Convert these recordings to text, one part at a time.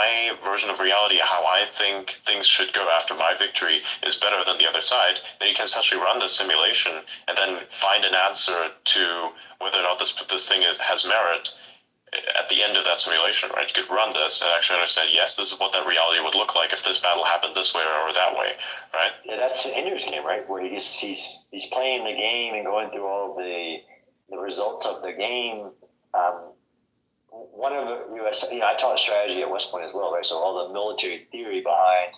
my version of reality, how I think things should go after my victory, is better than the other side, then you can essentially run the simulation and then find an answer to whether or not this thing has merit at the end of that simulation, right? You could run this and actually understand, yes, this is what that reality would look like if this battle happened this way or that way, right? Yeah, that's Ender's Game, right? Where he's playing the game and going through all the results of the game. One of the U.S. I taught strategy at West Point as well, right? So all the military theory behind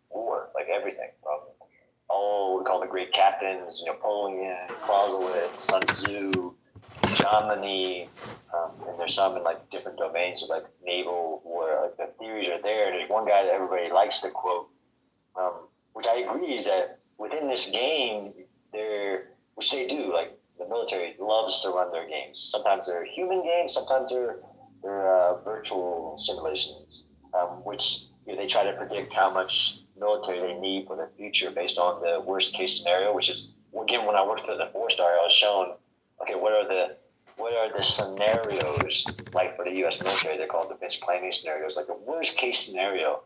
war, like everything from all we call the great captains, Napoleon, Clausewitz, Sun Tzu, Jomini, and there's some in like different domains of like naval war. Like the theories are there. There's one guy that everybody likes to quote, which I agree is that within this game, which they do, like the military loves to run their games. Sometimes they're human games, sometimes they're virtual simulations, which they try to predict how much military they need for the future based on the worst case scenario. Which is, again, when I worked for the 4-star, I was shown, okay, what are the scenarios like for the U.S. military? They're called defense planning scenarios. Like the worst case scenario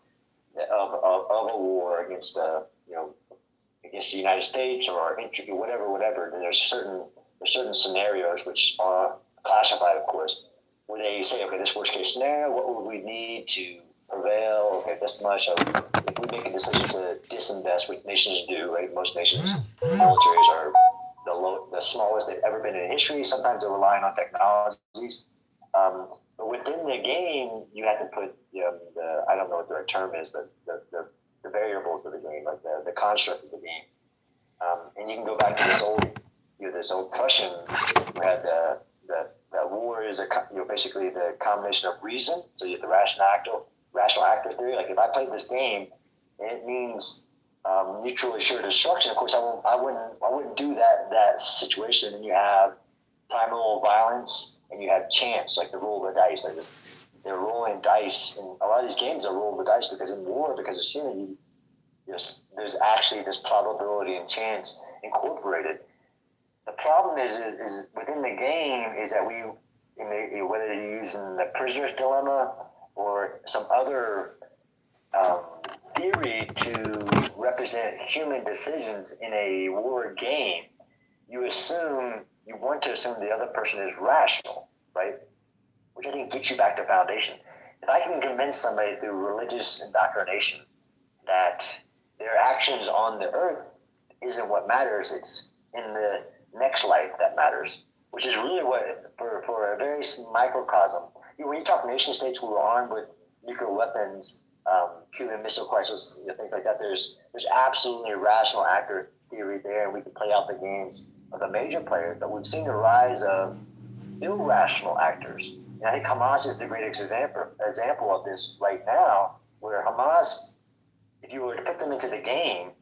of a war against against the United States or whatever. Then there's certain scenarios which are classified, of course, where they say, okay, this worst case scenario, what would we need to prevail? Okay, this much. If we make a decision to disinvest, which nations do, right? Most nations' militaries are the smallest they've ever been in history. Sometimes they're relying on technologies. But within the game, you have to put I don't know what the right term is, but the variables of the game, like the construct of the game. And you can go back to this old Prussian who had that war is basically the combination of reason. So you have the rational actor theory. Like if I played this game, it means mutually assured destruction. Of course, I wouldn't do that situation. And you have primal violence, and you have chance, like the roll of the dice. Like they're rolling dice, and a lot of these games are rolling the dice because in war, because it's human, there's actually this probability and chance incorporated. The problem is within the game is that whether you're using the prisoner's dilemma or some other theory to represent human decisions in a war game, you want to assume the other person is rational, right? Which I think gets you back to foundation. If I can convince somebody through religious indoctrination that their actions on the earth isn't what matters, it's in the next life that matters, which is really what, for a very microcosm. When you talk nation states who are armed with nuclear weapons, Cuban Missile Crisis, things like that, there's absolutely rational actor theory there, and we can play out the games of the major players, but we've seen the rise of irrational actors. And I think Hamas is the greatest example of this right now, where Hamas, if you were to put them into the game,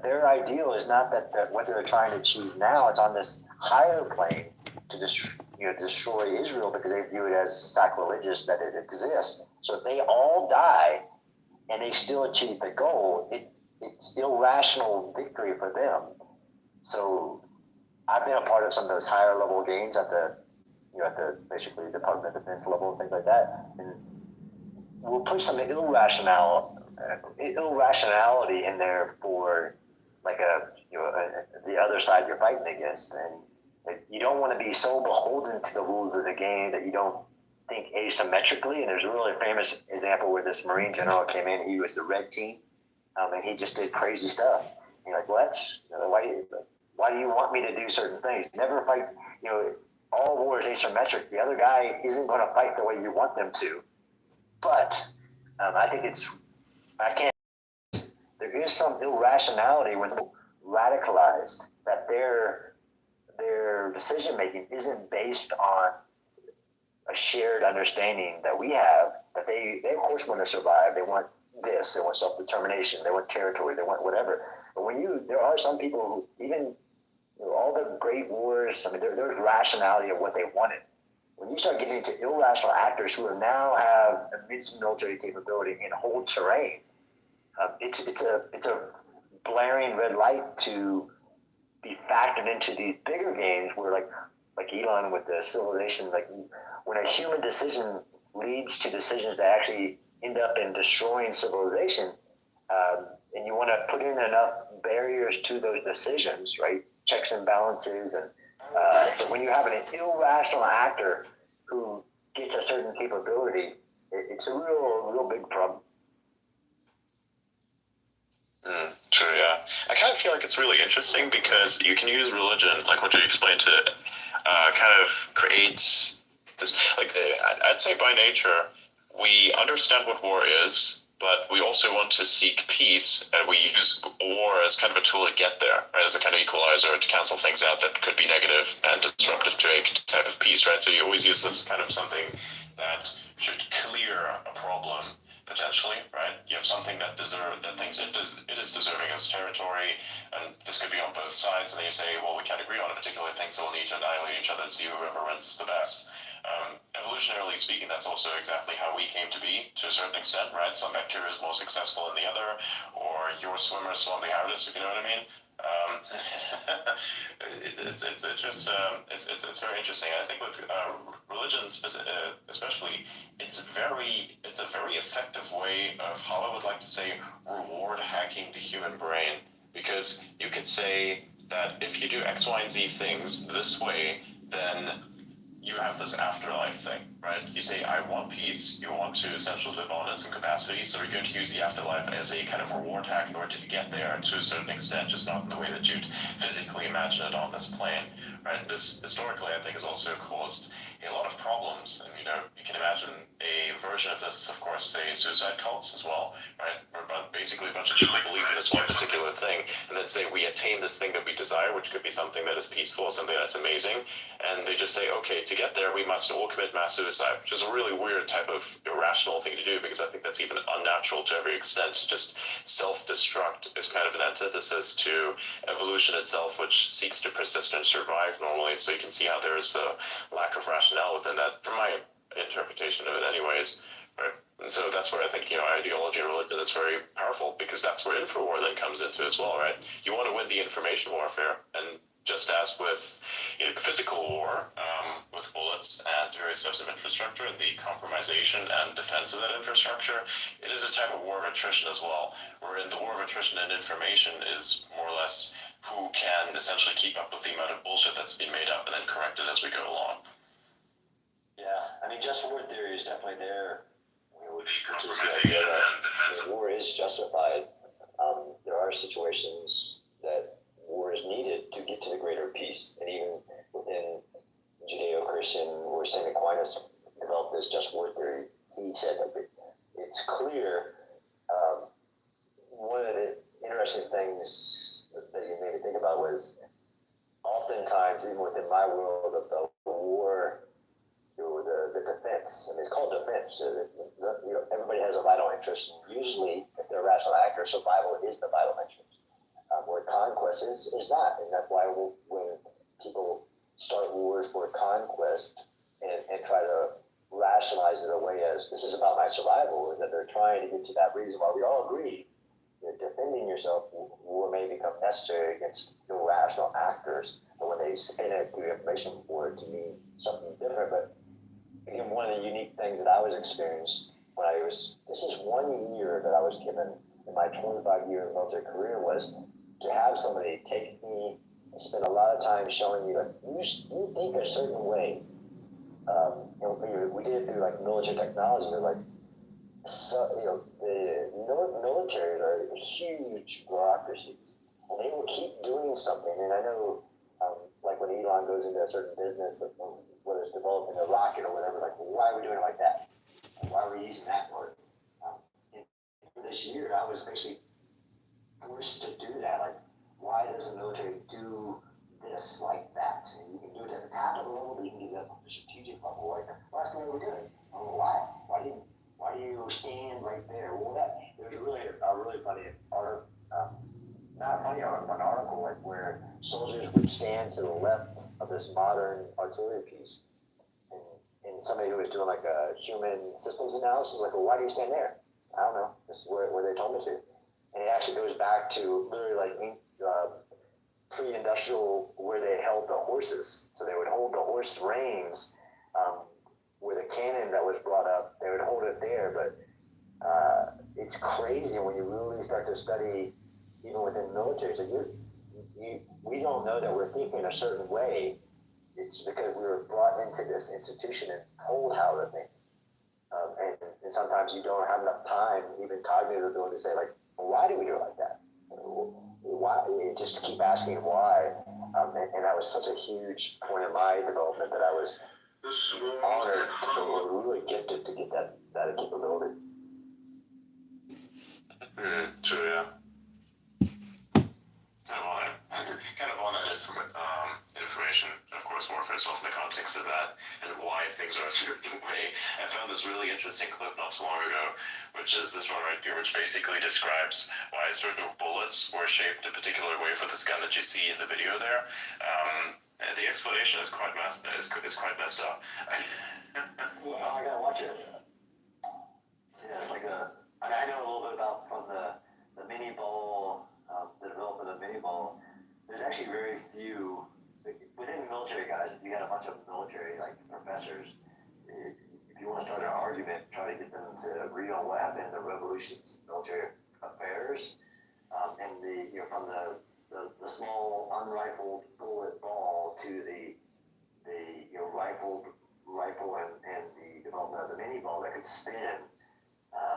their ideal is not that what they're trying to achieve now. It's on this higher plane to destroy Israel because they view it as sacrilegious that it exists. So if they all die and they still achieve the goal, it's irrational victory for them. So I've been a part of some of those higher level games at the basically Department of Defense level and things like that, and we'll put some irrationality in there for like the other side you're fighting against, and you don't want to be so beholden to the rules of the game that you don't think asymmetrically. And there's a really famous example where this Marine general came in. He was the red team, and he just did crazy stuff. And you're like, well, why do you want me to do certain things? Never fight. All war is asymmetric. The other guy isn't going to fight the way you want them to. But I think there is some irrationality when they're radicalized, that their decision making isn't based on a shared understanding that we have, that they of course want to survive. They want this, they want self-determination, they want territory, they want whatever. But there are some people who, even all the great wars, there's rationality of what they wanted. When you start getting into irrational actors who now have immense military capability and hold terrain, it's a blaring red light to be factored into these bigger games where like Elon with the civilization, like when a human decision leads to decisions that actually end up in destroying civilization. And you want to put in enough barriers to those decisions, right? Checks and balances. And so when you have an irrational actor who gets a certain capability, it's a real big problem. True, yeah. I kind of feel like it's really interesting because you can use religion, like what you explained, to kind of create this. Like, I'd say by nature, we understand what war is, but we also want to seek peace, and we use war as kind of a tool to get there, right? As a kind of equalizer to cancel things out that could be negative and disruptive to a type of peace, right? So you always use this kind of something that should clear a problem potentially, right? You have something that thinks it is deserving of its territory, and this could be on both sides. And then you say, well, we can't agree on a particular thing, so we'll need to annihilate each other and see whoever wins is the best. Evolutionarily speaking, that's also exactly how we came to be, to a certain extent, right? Some bacteria is more successful than the other, or your swimmer swam the hardest, if you know what I mean. It's very interesting. I think with religion, especially, it's a very effective way of, how I would like to say, reward hacking the human brain, because you could say that if you do X, Y, and Z things this way, then you have this afterlife thing, right? You say, I want peace, you want to essentially live on in some capacity, so you're going to use the afterlife as a kind of reward hack in order to get there to a certain extent, just not in the way that you'd physically imagine it on this plane, right? This, historically, I think, has also caused a lot of problems, and, you can imagine a version of this is, of course, say, suicide cults as well, right? Where basically a bunch of people believe in this one particular thing, and then say, we attain this thing that we desire, which could be something that is peaceful, something that's amazing, and they just say, okay, to get there, we must all commit mass suicide, which is a really weird type of irrational thing to do, because I think that's even unnatural to every extent. To just self-destruct is kind of an antithesis to evolution itself, which seeks to persist and survive normally. So you can see how there is a lack of rationale within that, from my interpretation of it anyways, right? And so that's where I think, ideology and religion is very powerful, because that's where InfoWar then comes into as well, right? You want to win the information warfare, and just as with physical war, with bullets and various types of infrastructure, and the compromisation and defense of that infrastructure, it is a type of war of attrition as well, wherein the war of attrition and information is more or less who can essentially keep up with the amount of bullshit that's been made up and then correct it as we go along. Yeah, I mean, just war theory is definitely there, which is the idea that war is justified. There are situations that war is needed to get to the greater peace, and even within Judeo-Christian, where St. Aquinas developed this just war theory, he said that it's clear. One of the interesting things that you made me think about was, oftentimes, even within my world of the war, the defense. I mean, it's called defense. So everybody has a vital interest. And usually, if they're a rational actor, survival is the vital interest. Where conquest is not. And that's why when people start wars for conquest and try to rationalize it away as, this is about my survival, that they're trying to get to that reason why we all agree that defending yourself, war may become necessary against irrational actors, but when they spin it through information war to mean something different. But again, one of the unique things that I was experienced when this is 1 year that I was given in my 25-year military career, was to have somebody take me and spend a lot of time showing me, like, you think a certain way. We did it through like military technology, or like, so, the military are huge bureaucracies, and they will keep doing something. And I know, like when Elon goes into a certain business, whether it's developing a rocket or whatever, like, well, why are we doing it like that? Why are we using that word? And for this year, I was basically forced to do that. Like, why does the military do this like that? And you can do it at the tactical level, but you can do it at the strategic level. Like, well, that's the way we do it. Oh, why? Why do you stand right there? Well, there's really a really funny art, not funny art, but an article like where soldiers would stand to the left of this modern artillery piece, and somebody who was doing like a human systems analysis, like, well, why do you stand there? I don't know. This is where they told me to. And it actually goes back to literally like pre-industrial, where they held the horses. So they would hold the horse reins with a cannon that was brought up, they would hold it there. But it's crazy when you really start to study, even within the military. So we don't know that we're thinking a certain way. It's because we were brought into this institution and told how to think. And sometimes you don't have enough time, even cognitive ability, to say, like, well, why do we do it like that? Why? Just keep asking why. And that was such a huge point in my development that I was honored or really gifted to get that capability. True, yeah. Kind of on that information, of course, more for yourself in the context of that and why things are a certain way. I found this really interesting clip not too long ago, which is this one right here, which basically describes why certain bullets were shaped a particular way for this gun that you see in the video there. And the explanation is quite messed up. Well, I gotta watch it. Yeah, it's like I know a little bit about from the mini ball, the development of mini ball. There's actually very few within the military guys. If you got a bunch of military like professors, if you want to start an argument, try to get them to agree on what happened in the revolutions, military affairs, and from the small unrifled bullet ball to the rifle and the development of the mini ball that could spin.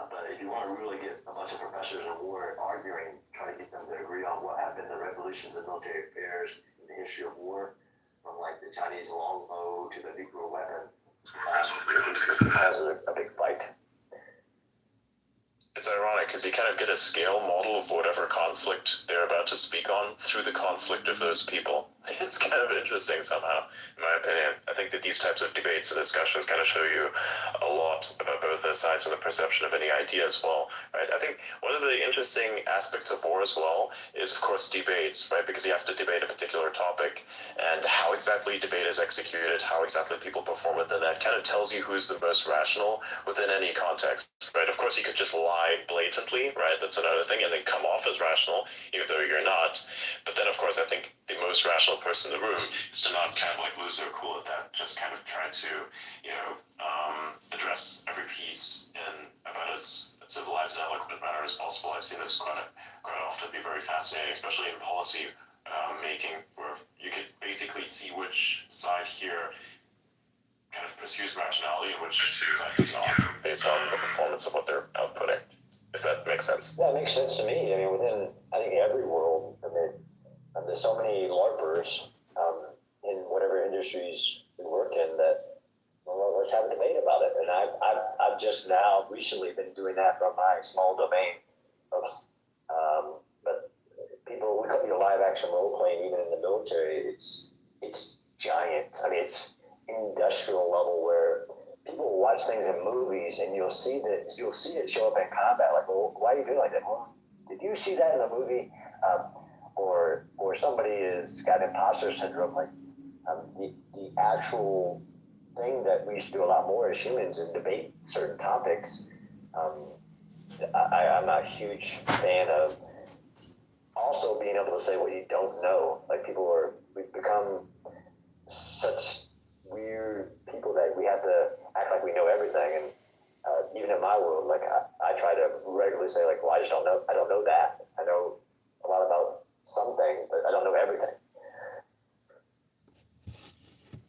But if you want to really get a bunch of professors in war arguing, try to get them to agree on what happened in the revolutions and military affairs in the history of war, from like the Chinese longbow to the nuclear weapon, it causes a big fight. It's ironic because you kind of get a scale model of whatever conflict they're about to speak on through the conflict of those people. It's kind of interesting somehow, in my opinion. I think that these types of debates and discussions kind of show you a lot about both the sides and the perception of any idea as well, right? I think one of the interesting aspects of war as well is, of course, debates, right? Because you have to debate a particular topic, and how exactly debate is executed, how exactly people perform it, then that kind of tells you who's the most rational within any context, right? Of course, you could just lie blatantly, right? That's another thing, and then come off as rational, even though you're not. But then, of course, I think the most rational person in the room is to not kind of like lose their cool at that, just kind of try to, address every piece in about as civilized and eloquent manner as possible. I see this quite often be very fascinating, especially in policy making, where you could basically see which side here kind of pursues rationality and which side does not, based on the performance of what they're outputting, if that makes sense. Yeah, it makes sense to me. I mean, within, I think, every world, there's so many LARPers in whatever industries we work in that, well, let's have a debate about it. And I've just now recently been doing that from my small domain. But people, we call it live action role playing, even in the military. It's giant. I mean, it's industrial level where people watch things in movies and you'll see it show up in combat. Like, well, why are you doing like that? Well, did you see that in the movie? Or somebody has got imposter syndrome. Like the actual thing that we used to do a lot more as humans is debate certain topics. I'm a huge fan of also being able to say what you don't know. Like we've become such weird people that we have to act like we know everything. And even in my world, like I try to regularly say, like, well, I don't know that. I know a lot about something, but I don't know everything.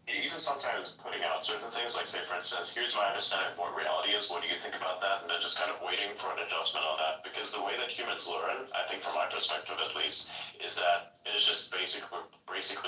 Even sometimes putting out certain things, like say, for instance, here's my understanding of what reality is, what do you think about that? And then just kind of waiting for an adjustment on that. Because the way that humans learn, I think from my perspective at least, is that it is just basically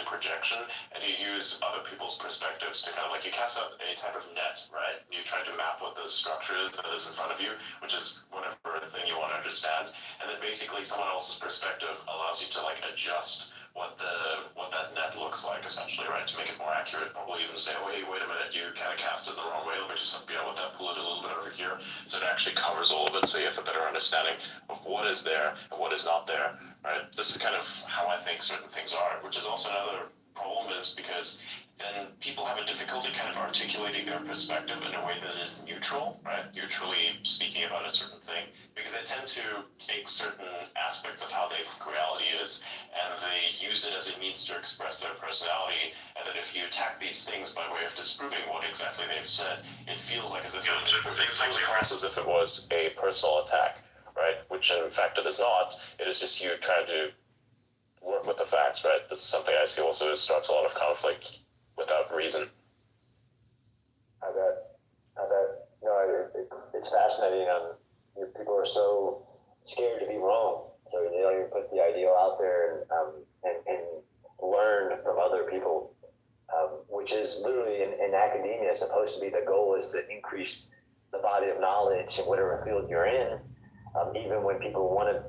projection, and you use other people's perspectives to kind of like, you cast out a type of net, right? You try to map what the structure is that is in front of you, which is whatever thing you want to understand. And then basically someone else's perspective allows you to like adjust what that net looks like, essentially, right? To make it more accurate, probably even say, oh, hey, wait a minute, you kind of cast it the wrong way. Let me just with that, pull it a little bit over here, so it actually covers all of it, so you have a better understanding of what is there and what is not there, right? This is kind of how I think certain things are, which is also another problem, is because then people have a difficulty kind of articulating their perspective in a way that is neutral, right? Neutrally speaking about a certain thing, because they tend to take certain aspects of how they think reality is and they use it as a means to express their personality, and that if you attack these things by way of disproving what exactly they've said, it feels like as if it comes across as if it was a personal attack, right? Which in fact it is not. It is just you trying to work with the facts, right? This is something I see also starts a lot of conflict without reason. I bet. No, it's fascinating. People are so scared to be wrong, so they don't even put the ideal out there and learn from other people, which is literally in academia supposed to be the goal, is to increase the body of knowledge in whatever field you're in. Even when people want a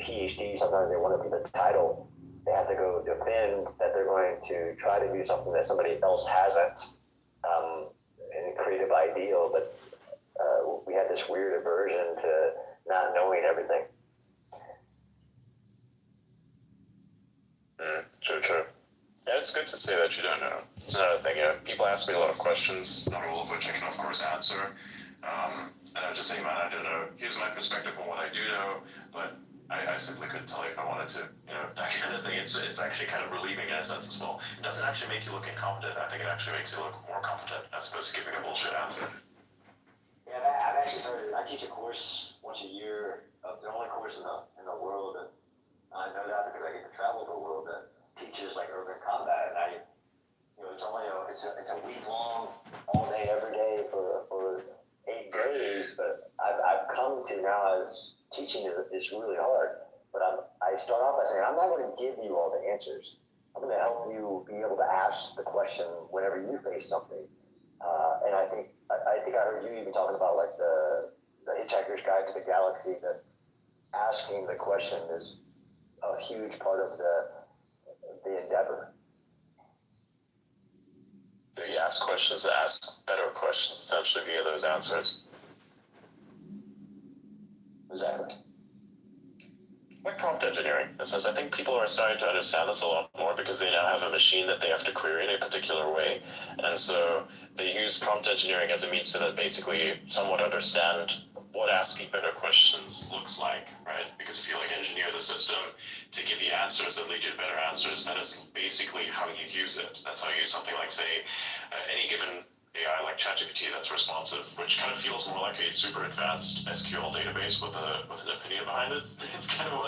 PhD, sometimes they want to be the title. They have to go defend that they're going to try to do something that somebody else hasn't, in a creative ideal. But we have this weird aversion to not knowing everything. True. Yeah, it's good to say that you don't know. It's another thing. People ask me a lot of questions, not all of which I can, of course, answer. And I'm just saying, man, I don't know. Here's my perspective on what I do know, but I simply couldn't tell you if I wanted to. That kind of thing. It's actually kind of relieving in a sense as well. It doesn't actually make you look incompetent. I think it actually makes you look more competent as opposed to giving a bullshit answer. Yeah, I've actually started. I teach a course once a year, the only course in the world, and I know that because I get to travel the world, that teaches like urban combat, and it's only it's a week long, all day, every day for 8 days. But I've come to now as teaching is really hard. But I start off by saying I'm not going to give you all the answers. I'm going to help you be able to ask the question whenever you face something. And I think I heard you even talking about like the Hitchhiker's Guide to the Galaxy. That asking the question is a huge part of the endeavor. You ask questions to ask better questions, essentially, via those answers. Exactly. Like prompt engineering, in a sense, I think people are starting to understand this a lot more because they now have a machine that they have to query in a particular way. And so they use prompt engineering as a means to basically somewhat understand what asking better questions looks like, right? Because if you engineer the system to give you answers that lead you to better answers, that is basically how you use it. That's how you use something like, say, any given AI like ChatGPT that's responsive, which kind of feels more like a super advanced SQL database with an opinion behind it. It's kind of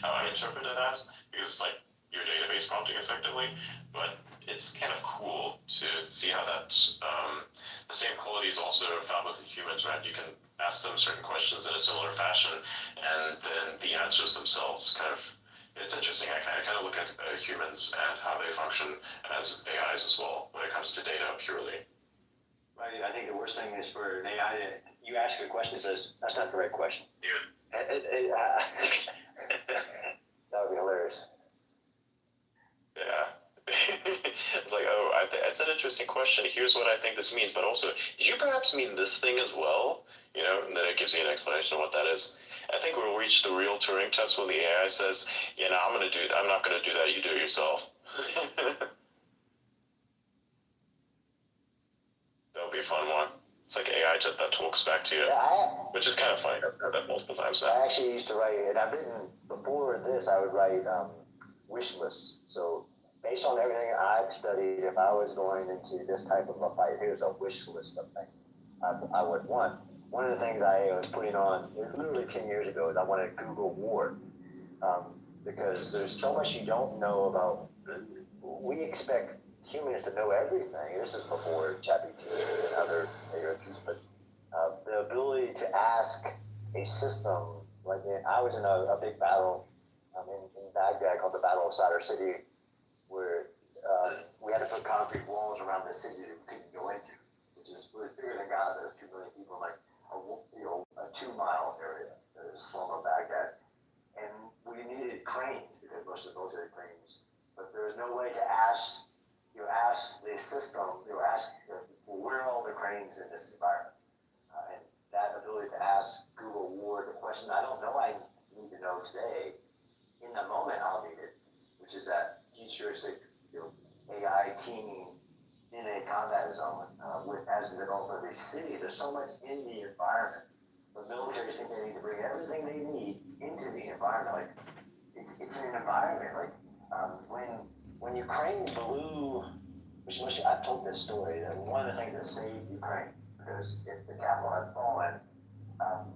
how I interpret it as, because it's like your database prompting effectively, but it's kind of cool to see how that the same qualities also are found within humans, right? You can ask them certain questions in a similar fashion, and then the answers themselves it's interesting. I kind of look at humans and how they function as AIs as well when it comes to data purely. Right. I think the worst thing is for an AI to, you ask a question, it says, that's not the right question. Yeah. That would be hilarious. Yeah. It's like, oh, that's an interesting question. Here's what I think this means, but also, did you perhaps mean this thing as well? And then it gives you an explanation of what that is. I think we'll reach the real Turing test when the AI says, I'm not gonna do that, you do it yourself. That'll be a fun one. It's like AI that talks back to you, which is kind of funny. I've heard that multiple times now. I actually used to write, and I've written, before this, I would write wish lists. So based on everything I've studied, if I was going into this type of a fight, here's a wish list of things I would want. One of the things I was putting on, literally 10 years ago, is I wanted Google Ward. Because there's so much you don't know about. We expect humans to know everything. This is before ChatGPT and other therapies, but the ability to ask a system, like I was in a big battle in Baghdad called the Battle of Sadr City, where we had to put concrete walls around the city that we couldn't go into, which is really bigger than Gaza, 2 million people, like a 2-mile area, the slum of Baghdad. And we needed cranes because most of the military cranes, but there was no way to ask the system, where are all the cranes in this environment? And that ability to ask Google Ward the question I don't know I need to know today, in the moment I'll need it, which is that futuristic AI teaming in a combat zone as the development of these cities. There's so much in the environment. The militaries think they need to bring everything they need into the environment. Like it's an environment. Like When Ukraine blew, which I've told this story, that one of the things that saved Ukraine, because if the capital had fallen, um,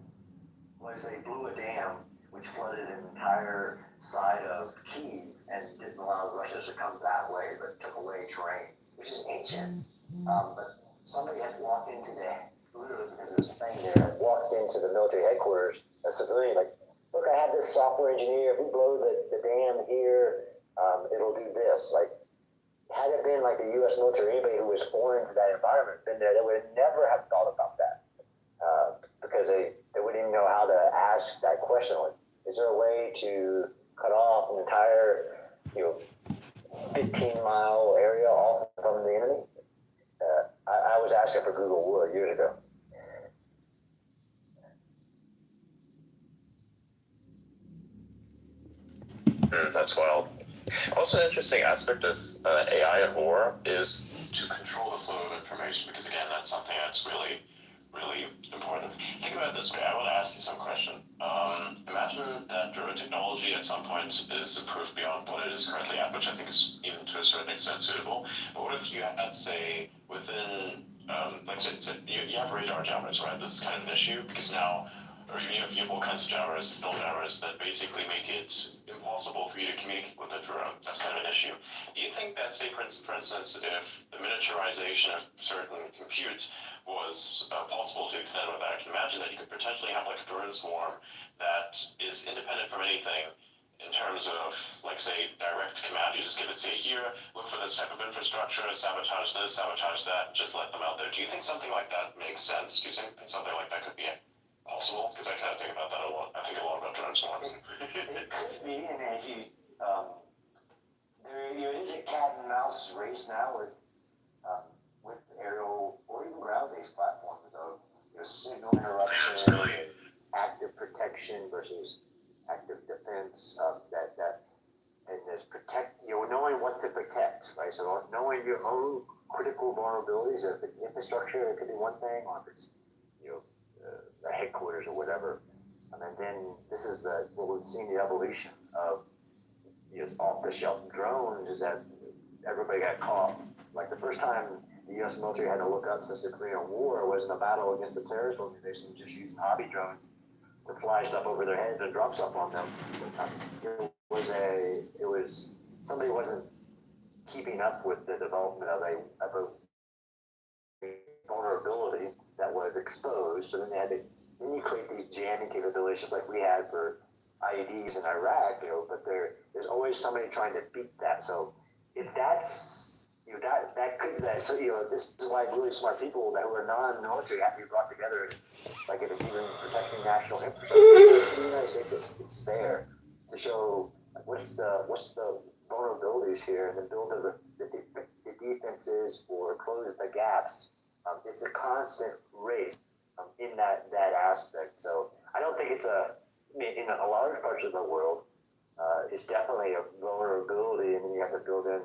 was they blew a dam which flooded an entire side of Kyiv and didn't allow the Russians to come that way, but took away terrain, which is ancient. But somebody had walked into literally because there was a thing there, had walked into the military headquarters, a civilian, like, look, I have this software engineer, if we blow the dam here, it'll do this. Like, had it been like the U.S. military, anybody who was foreign to that environment, been there, they would never have thought about that. Because they wouldn't even know how to ask that question. Like, is there a way to cut off an entire, 15-mile area off from the enemy? I was asking for Google Wood years ago. That's wild. Also, an interesting aspect of AI at war is to control the flow of information, because again, that's something that's really, really important. Think about it this way. I want to ask you some question. Imagine that drone technology at some point is improved beyond what it is currently at, which I think is even to a certain extent suitable. But what if you had, say, within, say you have radar jammers, right? This is kind of an issue because now, or even if you have all kinds of jammers, signal jammers that basically make it impossible for you to communicate with a drone. That's kind of an issue. Do you think that, say, for instance, if the miniaturization of certain compute was possible to the extent where I can imagine that you could potentially have like a drone swarm that is independent from anything in terms of, like, say, direct command. You just give it, say, here, look for this type of infrastructure, sabotage this, sabotage that, just let them out there. Do you think something like that makes sense? Do you think something like that could be possible? Because I kind of think about that a lot. I think a lot about drone swarms. It could be, and if you, there is a cat and mouse race now with aerial or even ground-based platforms of signal interruption, active protection versus active defense. And there's knowing what to protect, right? So knowing your own critical vulnerabilities. If it's infrastructure, it could be one thing, or if it's the headquarters or whatever. And then this is what we've seen the evolution of off-the-shelf drones, is that everybody got caught. Like the first time the U.S. military had to look up since the Korean War was in a battle against the terrorist organization, just using hobby drones to fly stuff over their heads and drop stuff on them. It was somebody wasn't keeping up with the development of a vulnerability that was exposed. So then then you create these jamming capabilities, just like we had for IEDs in Iraq. But there's always somebody trying to beat that. So if that's that could be that. So this is why really smart people who are non-military have to be brought together. Like if it's even protecting national infrastructure in the United States, it's there to show what's the vulnerabilities here, and then build the defenses or close the gaps. It's a constant race in that aspect. So I don't think it's in a large parts of the world. It's definitely a vulnerability, and then you have to build in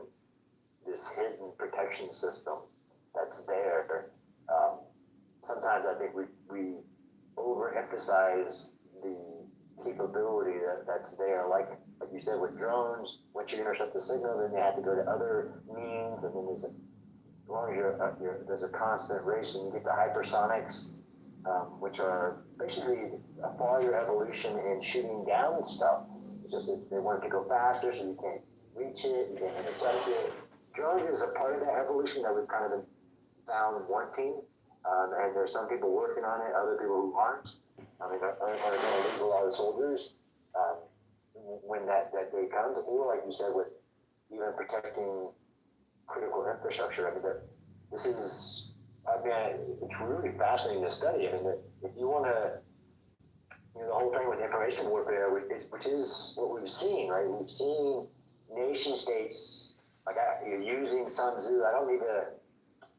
this hidden protection system that's there. Sometimes I think we overemphasize the capability that's there. Like you said with drones, once you intercept the signal, then you have to go to other means, and then as long as there's a constant race, and you get to hypersonics, which are basically a farther evolution in shooting down stuff. It's just that they want it to go faster, so you can't reach it, you can't intercept it. Drones is a part of that evolution that we've kind of been found wanting, and there's some people working on it, other people who aren't. I mean, are going to lose a lot of soldiers when that day comes, or like you said, with even protecting critical infrastructure. I mean, it's really fascinating to study. I mean, if you want to, the whole thing with information warfare, which is what we've seen, right? We've seen nation states using Sun Tzu. I don't need to.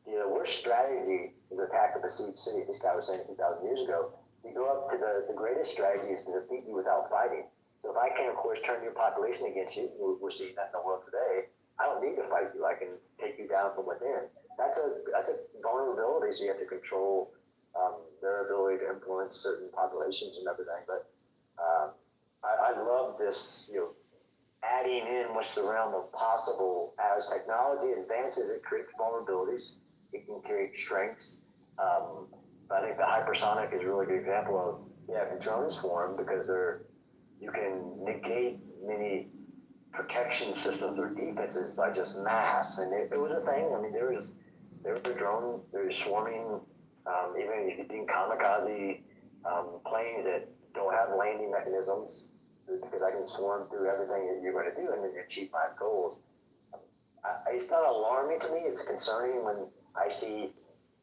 The worst strategy is attack a besieged city. This guy was saying 2,000 years ago. You go up to the greatest strategy is to defeat you without fighting. So if I can, of course, turn your population against you, we're seeing that in the world today. I don't need to fight you. I can take you down from within. That's a vulnerability. So you have to control their ability to influence certain populations and everything. But I love this, adding in what's the realm of possible as technology advances. It creates vulnerabilities. It can create strengths. But I think the hypersonic is a really good example of the drone swarm because you can negate many protection systems or defenses by just mass, and it was a thing. I mean, there were drones, there's swarming, even if you kamikaze planes that don't have landing mechanisms, because I can swarm through everything that you're going to do and then achieve my goals. It's not alarming to me. It's concerning when I see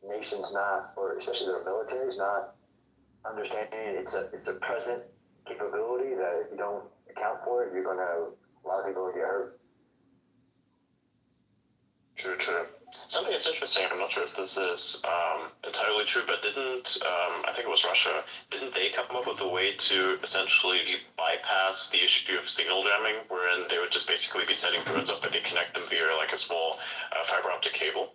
nations not, or especially their militaries, not understanding it's a present capability that if you don't account for it, you're going to, a lot of people will get hurt. True. Something that's interesting, I'm not sure if this is entirely true, but didn't, I think it was Russia, didn't they come up with a way to essentially bypass the issue of signal jamming, wherein they would just basically be setting drones up, but they connect them via like a small fiber optic cable?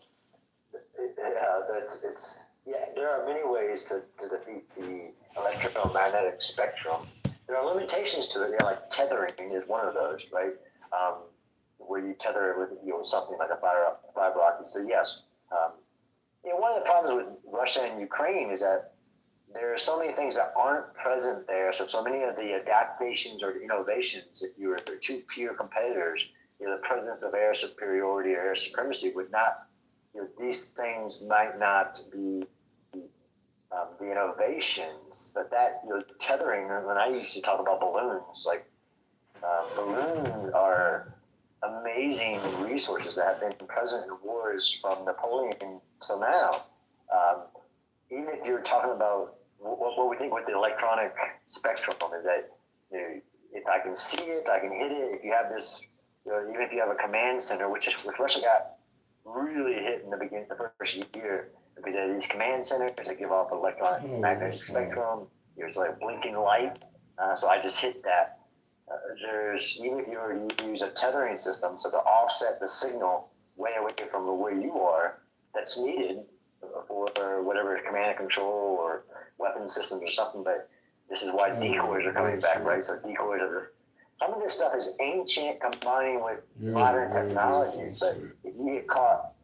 There are many ways to defeat the electromagnetic spectrum. There are limitations to it. Like tethering is one of those, right? Where you tether it with something like a fiber optic. So yes, one of the problems with Russia and Ukraine is that there are so many things that aren't present there. So many of the adaptations or the innovations, if you were two peer competitors, the presence of air superiority or air supremacy would not. These things might not be the innovations, but that tethering. When I used to talk about balloons, like balloons are amazing resources that have been present in wars from Napoleon till now. Even if you're talking about what we think with the electronic spectrum is that if I can see it, I can hit it. If you have this, even if you have a command center, which Russia got really hit in the first year, because there are these command centers that give off electromagnetic spectrum. There's like blinking light. So I just hit that. Even if you were to use a tethering system, so to offset the signal way away from where you are, that's needed for whatever command and control or weapon systems or something. But this is why decoys are coming back, right? So decoys are some of this stuff is ancient combining with modern technologies, but if you get caught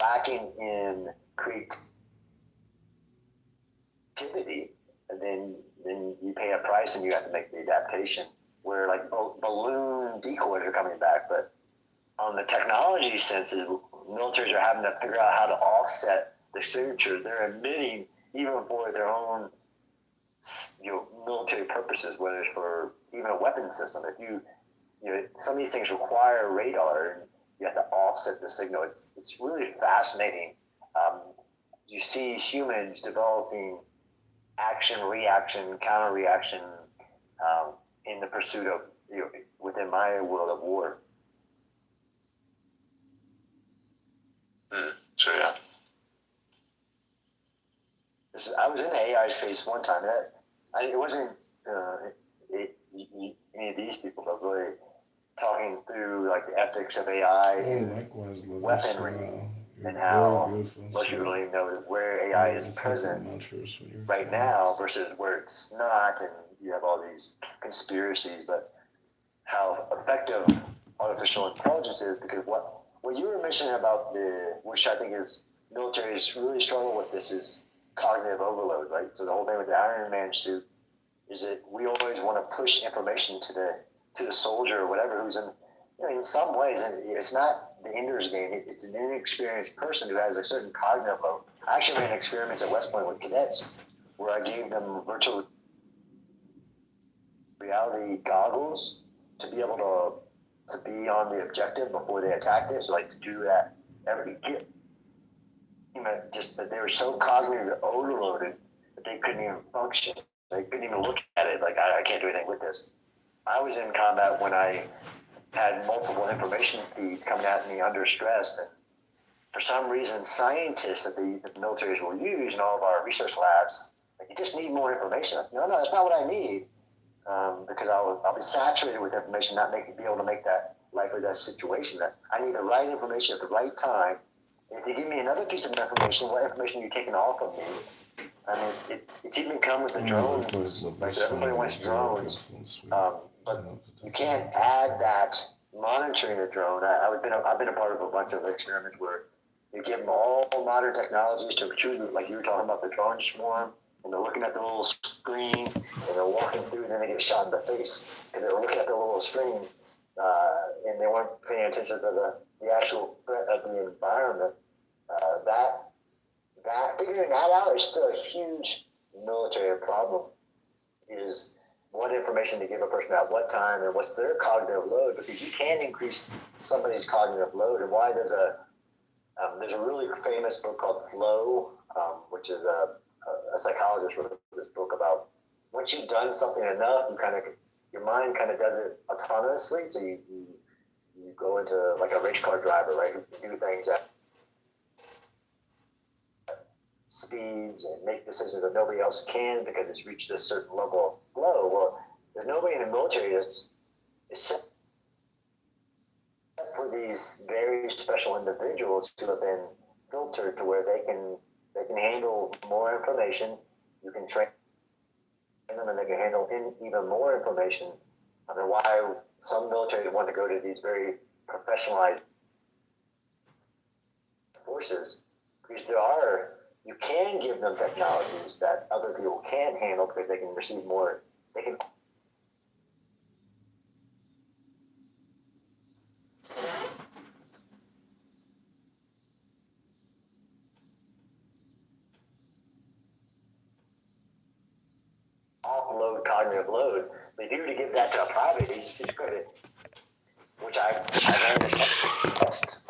lacking in creativity, then you pay a price and you have to make the adaptation. Where like balloon decoys are coming back, but on the technology senses, militaries are having to figure out how to offset the signature they're emitting, even for their own military purposes, whether it's for even a weapon system. If some of these things require radar, and you have to offset the signal. It's really fascinating. You see humans developing action, reaction, counter reaction in the pursuit of within my world of war. Sure, yeah. I was in the AI space one time. It wasn't any of these people, but really talking through like the ethics of AI and weaponry and how most people don't even know where AI is present right now versus where it's not, and you have all these conspiracies, but how effective artificial intelligence is, because what you were mentioning about which I think is militaries really struggle with this, is cognitive overload, right? So the whole thing with the Iron Man suit is that we always want to push information to the soldier or whatever who's in some ways, and it's not the Ender's Game. It's an inexperienced person who has a certain cognitive load. I actually ran experiments at West Point with cadets where I gave them virtual reality goggles to be able to be on the objective before they attacked it. So like to do that just that they were so cognitively overloaded that they couldn't even function. They couldn't even look at it. Like I can't do anything with this. I was in combat when I had multiple information feeds coming at me under stress, and for some reason, scientists that the militaries will use in all of our research labs, like, you just need more information. No, that's not what I need, because I'll be saturated with information, not be able to make that life or death situation. That I need the right information at the right time. And if you give me another piece of information, what information are you taking off of me? I mean, it's even come with the drones. Right? So everybody wants drones, you can't add that monitoring a drone. I've been a part of a bunch of experiments where you give them all modern technologies to shoot, like you were talking about the drone swarm, and they're looking at the little screen, and they're walking through, and then they get shot in the face, and they're looking at the little screen, and they weren't paying attention to the actual threat of the environment. That figuring that out is still a huge military problem. Is what information to give a person at what time and what's their cognitive load, because you can increase somebody's cognitive load. And why there's a really famous book called Flow, which is a psychologist wrote this book about once you've done something enough, your mind kind of does it autonomously. So you go into like a race car driver, right, who can do things at speeds and make decisions that nobody else can because it's reached a certain level of flow. Well, there's nobody in the military that's except for these very special individuals who have been filtered to where they can handle more information. You can train them and they can handle even more information. I mean, why some military want to go to these very professionalized forces, because you can give them technologies that other people can't handle because they can receive more. They can offload cognitive load. But if you were to give that to a private agency, which I ran the test.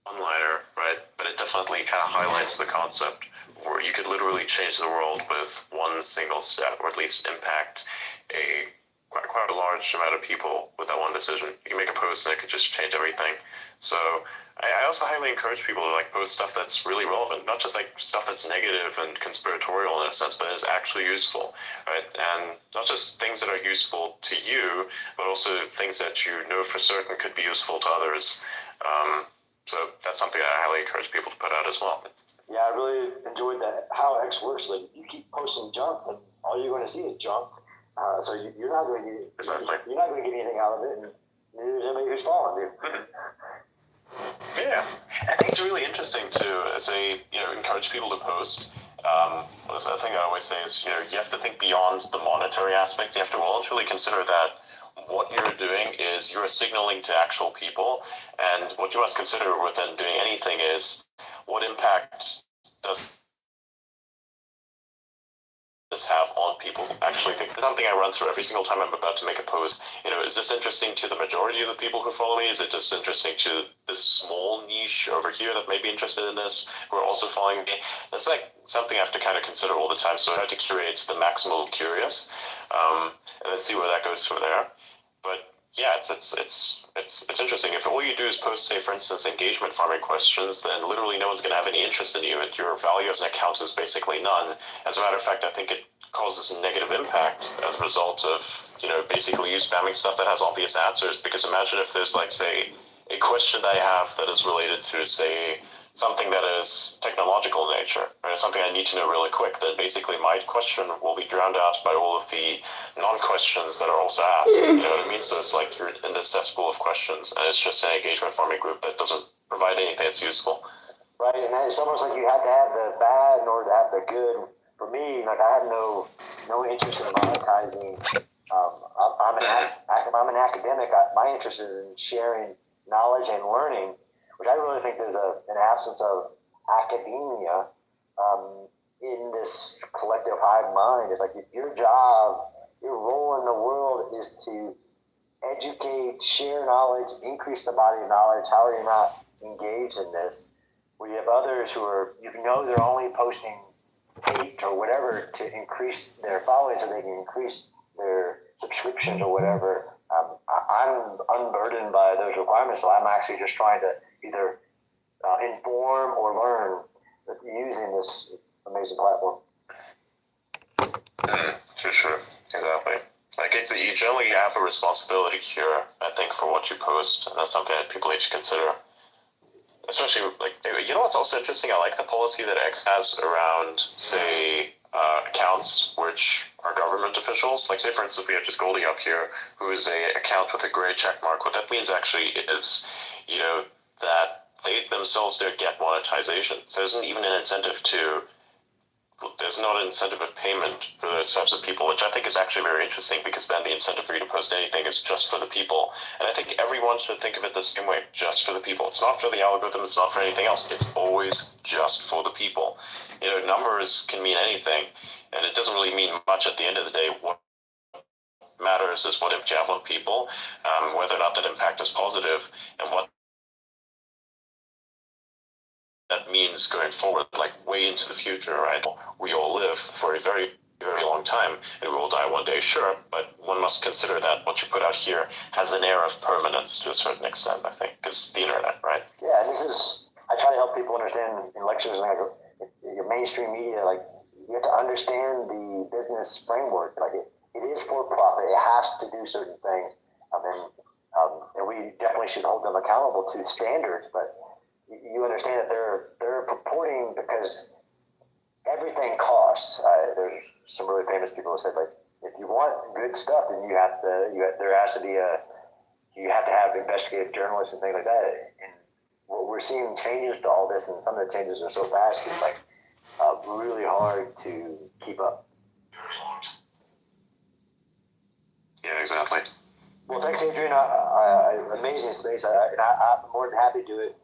One-liner, right? But it definitely kind of highlights the concept where you could literally change the world with one single step, or at least impact quite a large amount of people with that one decision. You can make a post and it could just change everything. So I also highly encourage people to like post stuff that's really relevant, not just like stuff that's negative and conspiratorial in a sense, but is actually useful, right? And not just things that are useful to you, but also things that you know for certain could be useful to others. So that's something I highly encourage people to put out as well. Yeah, I really enjoyed that. How X works. Like, if you keep posting junk, then all you're going to see is junk. So you're not going to get you're not going to get anything out of it, and neither is anybody who's following you. Yeah, I think it's really interesting to say, encourage people to post. What's the thing I always say is, you have to think beyond the monetary aspect. You have to voluntarily consider that what you're doing is you're signaling to actual people, and what you must consider within doing anything is what impact does this have on people actually think. It's something I run through every single time I'm about to make a post. Is this interesting to the majority of the people who follow me? Is it just interesting to this small niche over here that may be interested in this, who are also following me? That's like something I have to kind of consider all the time. So I have to curate the maximal curious, and then see where that goes from there. But yeah, it's interesting. If all you do is post, say, for instance, engagement farming questions, then literally no one's going to have any interest in you, and your value as an account is basically none. As a matter of fact, I think it causes a negative impact as a result of, basically you spamming stuff that has obvious answers. Because imagine if there's, like, say, a question that I have that is related to, say, something that is technological in nature, or something I need to know really quick, then basically my question will be drowned out by all of the non-questions that are also asked. You know what I mean? So it's like you're in this cesspool of questions, and it's just an engagement farming group that doesn't provide anything that's useful. Right, and it's almost like you have to have the bad in order to have the good. For me, like I have no interest in monetizing. I'm an academic. My interest is in sharing knowledge and learning, which I really think there's an absence of academia in this collective hive mind. It's like if your job, your role in the world is to educate, share knowledge, increase the body of knowledge. How are you not engaged in this? We have others who are, they're only posting hate or whatever to increase their following so they can increase their subscriptions or whatever. I'm unburdened by those requirements, so I'm actually just trying to either inform or learn using this amazing platform. For sure, exactly. Like, you generally have a responsibility here, I think, for what you post, and that's something that people need to consider. Especially, like, what's also interesting? I like the policy that X has around, say, accounts which are government officials. Like, say, for instance, we have just Goldie up here, who is a account with a gray check mark. What that means actually is, that they themselves don't get monetization. So there isn't even an incentive there's not an incentive of payment for those types of people, which I think is actually very interesting, because then the incentive for you to post anything is just for the people. And I think everyone should think of it the same way, just for the people. It's not for the algorithm, it's not for anything else. It's always just for the people. Numbers can mean anything, and it doesn't really mean much at the end of the day. What matters is what impact you have on people, whether or not that impact is positive, and what that means going forward, like way into the future, right? We all live for a very, very long time, and we will die one day, sure, but one must consider that what you put out here has an air of permanence to a certain extent, I think, because the internet, right? Yeah, and I try to help people understand in lectures, like your mainstream media, like you have to understand the business framework. Like it is for profit, it has to do certain things. And we definitely should hold them accountable to standards, but you understand that they're purporting, because everything costs. There's some really famous people who said, like, if you want good stuff, then you have to have investigative journalists and things like that. And we're seeing changes to all this, and some of the changes are so fast, it's like really hard to keep up. Yeah, exactly. Well, thanks, Adrian. Amazing space. I'm more than happy to do it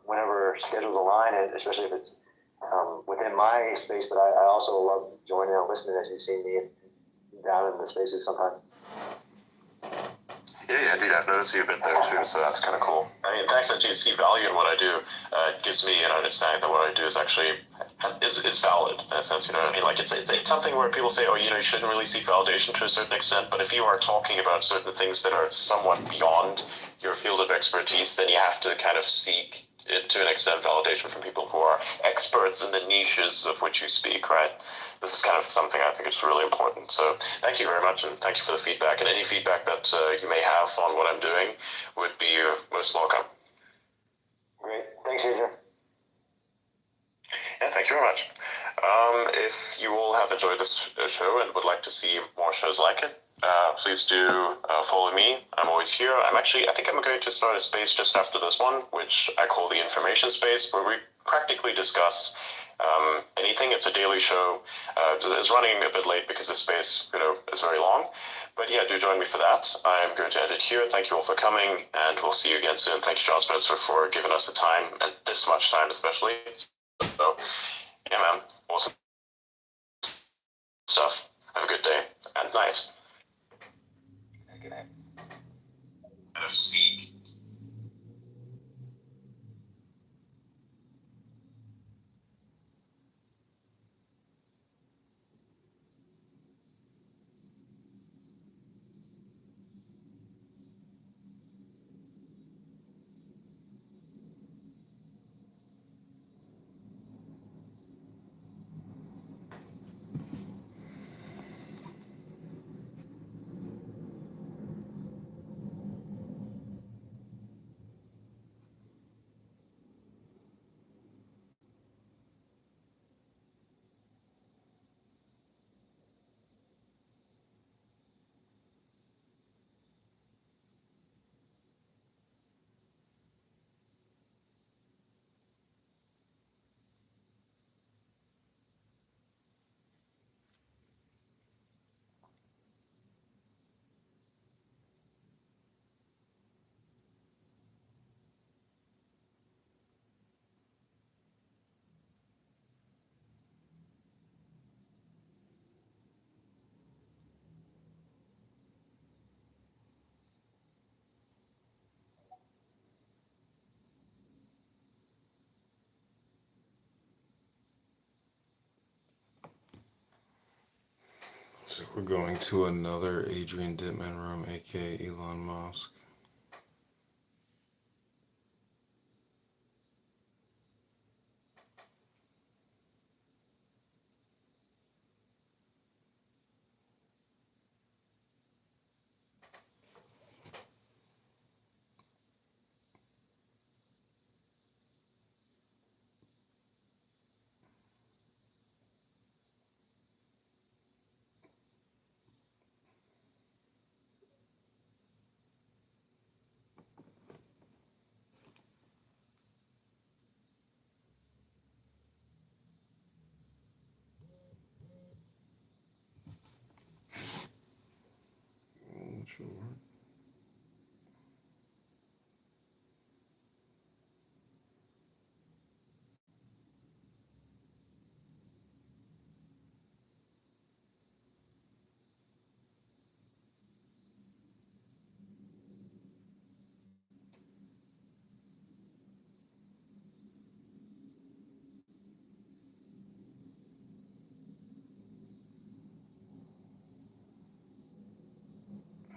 whenever schedules align, and especially if it's within my space. But I also love joining and listening, as you've seen me down in the spaces sometimes. Yeah, indeed. I've noticed you a bit there too, so that's kind of cool. I mean, thanks that you see value in what I do. It gives me an understanding that what I do is actually is valid in a sense. You know what I mean? Like it's something where people say, oh, you shouldn't really seek validation to a certain extent. But if you are talking about certain things that are somewhat beyond your field of expertise, then you have to kind of seek to an extent validation from people who are experts in the niches of which you speak, right? This is kind of something I think is really important. So thank you very much, and thank you for the feedback. And any feedback that you may have on what I'm doing would be most welcome. Great. Thanks, Adrian. Yeah, thank you very much. If you all have enjoyed this show and would like to see more shows like it, please do follow me. I'm always here. I think I'm going to start a space just after this one, which I call the information space, where we practically discuss anything. It's a daily show. It's running a bit late because the space, is very long. But yeah, do join me for that. I'm going to end it here. Thank you all for coming, and we'll see you again soon. Thank you, John Spencer, for giving us the time, and this much time especially. So, yeah, man, awesome stuff. Have a good day and night. Good night. Kind of seek. So we're going to another Adrian Dittman room, aka Elon Musk. Sure.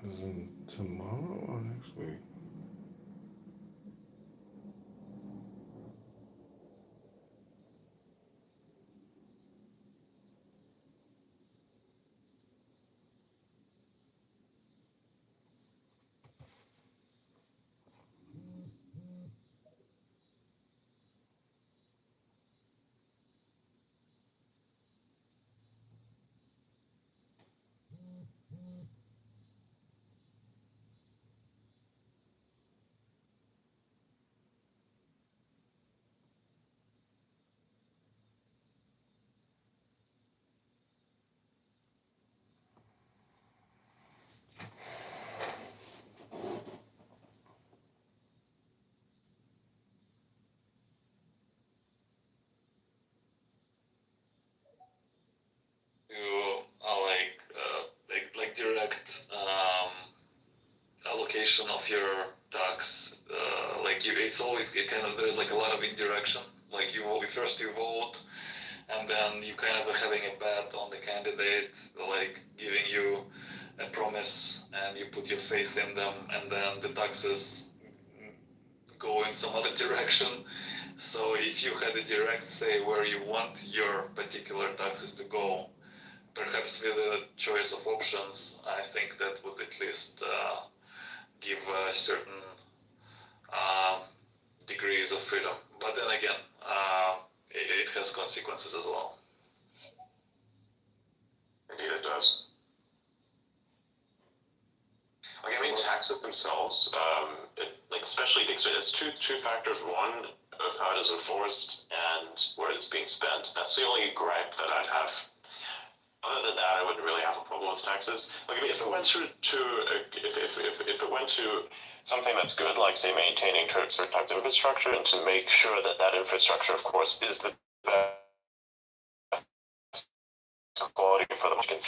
Is it tomorrow or next week? You like direct allocation of your tax. It's always kind of there's like a lot of indirection. Like you vote first, you vote, and then you kind of are having a bet on the candidate, like giving you a promise, and you put your faith in them, and then the taxes go in some other direction. So if you had a direct say where you want your particular taxes to go, perhaps with a choice of options, I think that would at least give certain uh, degrees of freedom. But then again, it has consequences as well. Indeed, it does. Like, I mean, taxes themselves, like especially there's two factors. One of how it is enforced and where it's being spent. That's the only gripe that I'd have. Other than that, I wouldn't really have a problem with taxes. Like, I mean, if it went if it went to something that's good, like say maintaining certain types of infrastructure, and to make sure that that infrastructure, of course, is the best quality for the Michigans,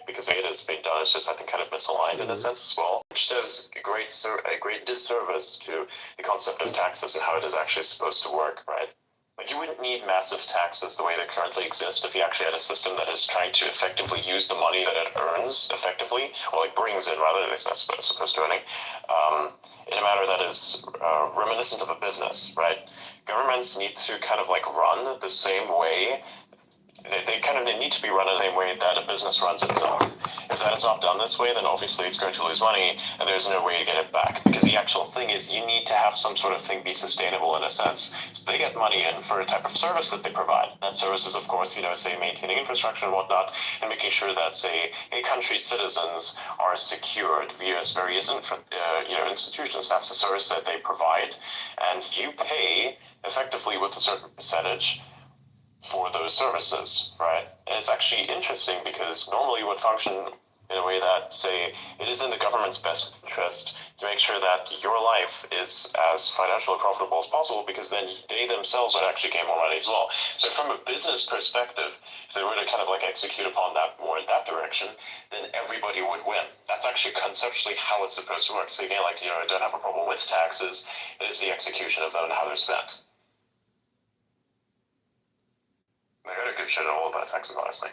because it has been done, it's just I think kind of misaligned in a sense as well, which does a great disservice to the concept of taxes and how it is actually supposed to work, right? Like, you wouldn't need massive taxes the way they currently exist if you actually had a system that is trying to effectively use the money that it earns effectively, or like brings in rather than it's supposed to earning, in a manner that is reminiscent of a business, right? Governments need to kind of like run the same way. They kind of need to be run in the same way that a business runs itself. If that is not done this way, then obviously it's going to lose money, and there's no way to get it back. Because the actual thing is, you need to have some sort of thing be sustainable in a sense. So they get money in for a type of service that they provide. That service is, of course, say maintaining infrastructure and whatnot, and making sure that, say, a country's citizens are secured via various institutions. That's the service that they provide, and you pay effectively with a certain percentage for those services, right? And it's actually interesting because normally would function in a way that, say, it is in the government's best interest to make sure that your life is as financially profitable as possible, because then they themselves would actually gain more money as well. So from a business perspective, if they were to kind of like execute upon that more in that direction, then everybody would win. That's actually conceptually how it's supposed to work. So again, like, I don't have a problem with taxes. It is the execution of them and how they're spent. I gotta give shit all about taxes, honestly.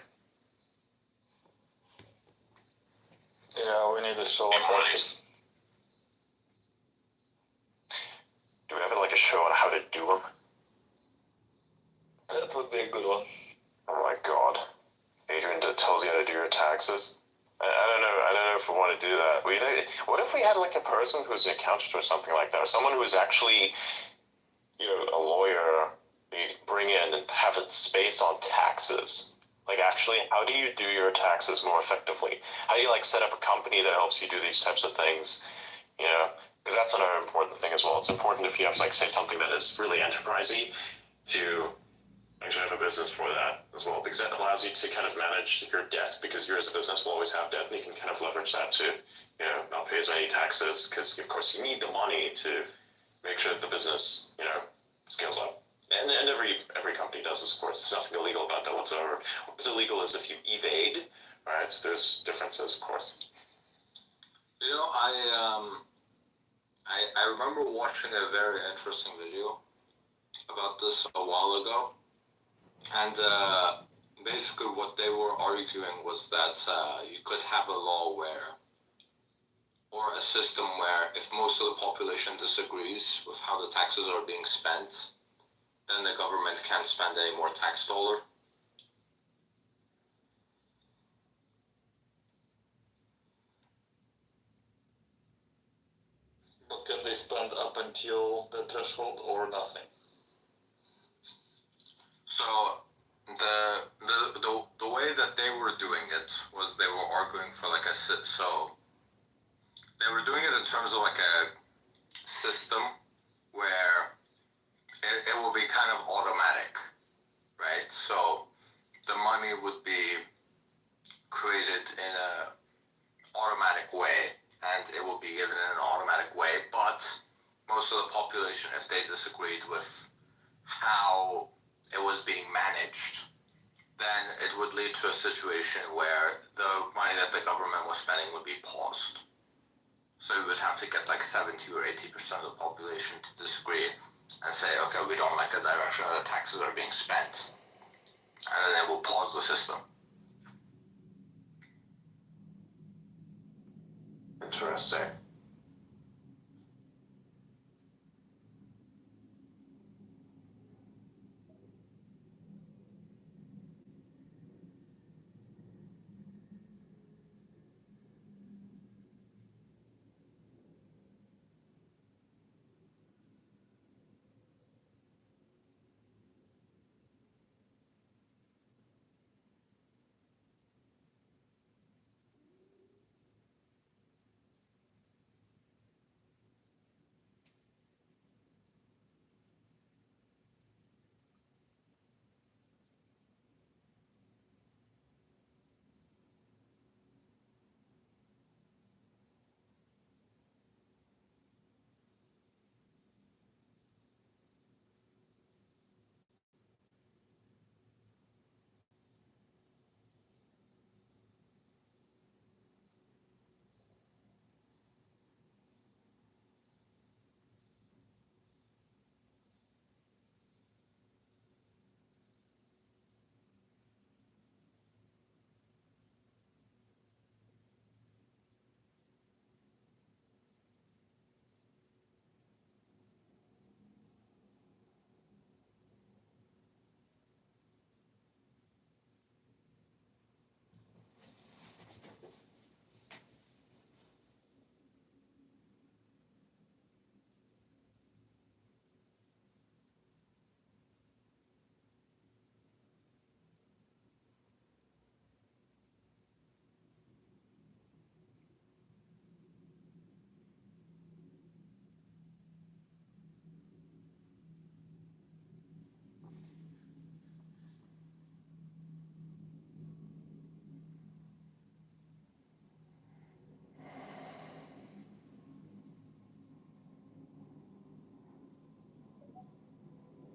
Yeah, we need a show on taxes. Do we have like a show on how to do them? That would be a good one. Oh my god. Adrian tells you how to do your taxes. I don't know. I don't know if we want to do that. What if we had like a person who's an accountant or something like that, or someone who's actually, a lawyer you can bring in and have a space on taxes? Like, actually, how do you do your taxes more effectively? How do you like set up a company that helps you do these types of things? Because that's another important thing as well. It's important if you have, like, say, something that is really enterprisey to actually have a business for that as well, because that allows you to kind of manage your debt, because you as a business will always have debt, and you can kind of leverage that to, not pay as many taxes, because of course you need the money to make sure that the business, scales up. And every company does this, of course. There's nothing illegal about that whatsoever. What's illegal is if you evade, right? There's differences, of course. I remember watching a very interesting video about this a while ago, and basically what they were arguing was that you could have a law or a system where if most of the population disagrees with how the taxes are being spent, then the government can't spend any more tax dollar. But can they spend up until the threshold or nothing? So the way that they were doing it was they were arguing for so they were doing it in terms of like a system where it will be kind of automatic, right? So the money would be created in a automatic way, and it will be given in an automatic way, but most of the population, if they disagreed with how it was being managed, then it would lead to a situation where the money that the government was spending would be paused. So you would have to get like 70 or 80% of the population to disagree and say, okay, we don't like the direction that the taxes are being spent. And then it will pause the system. Interesting.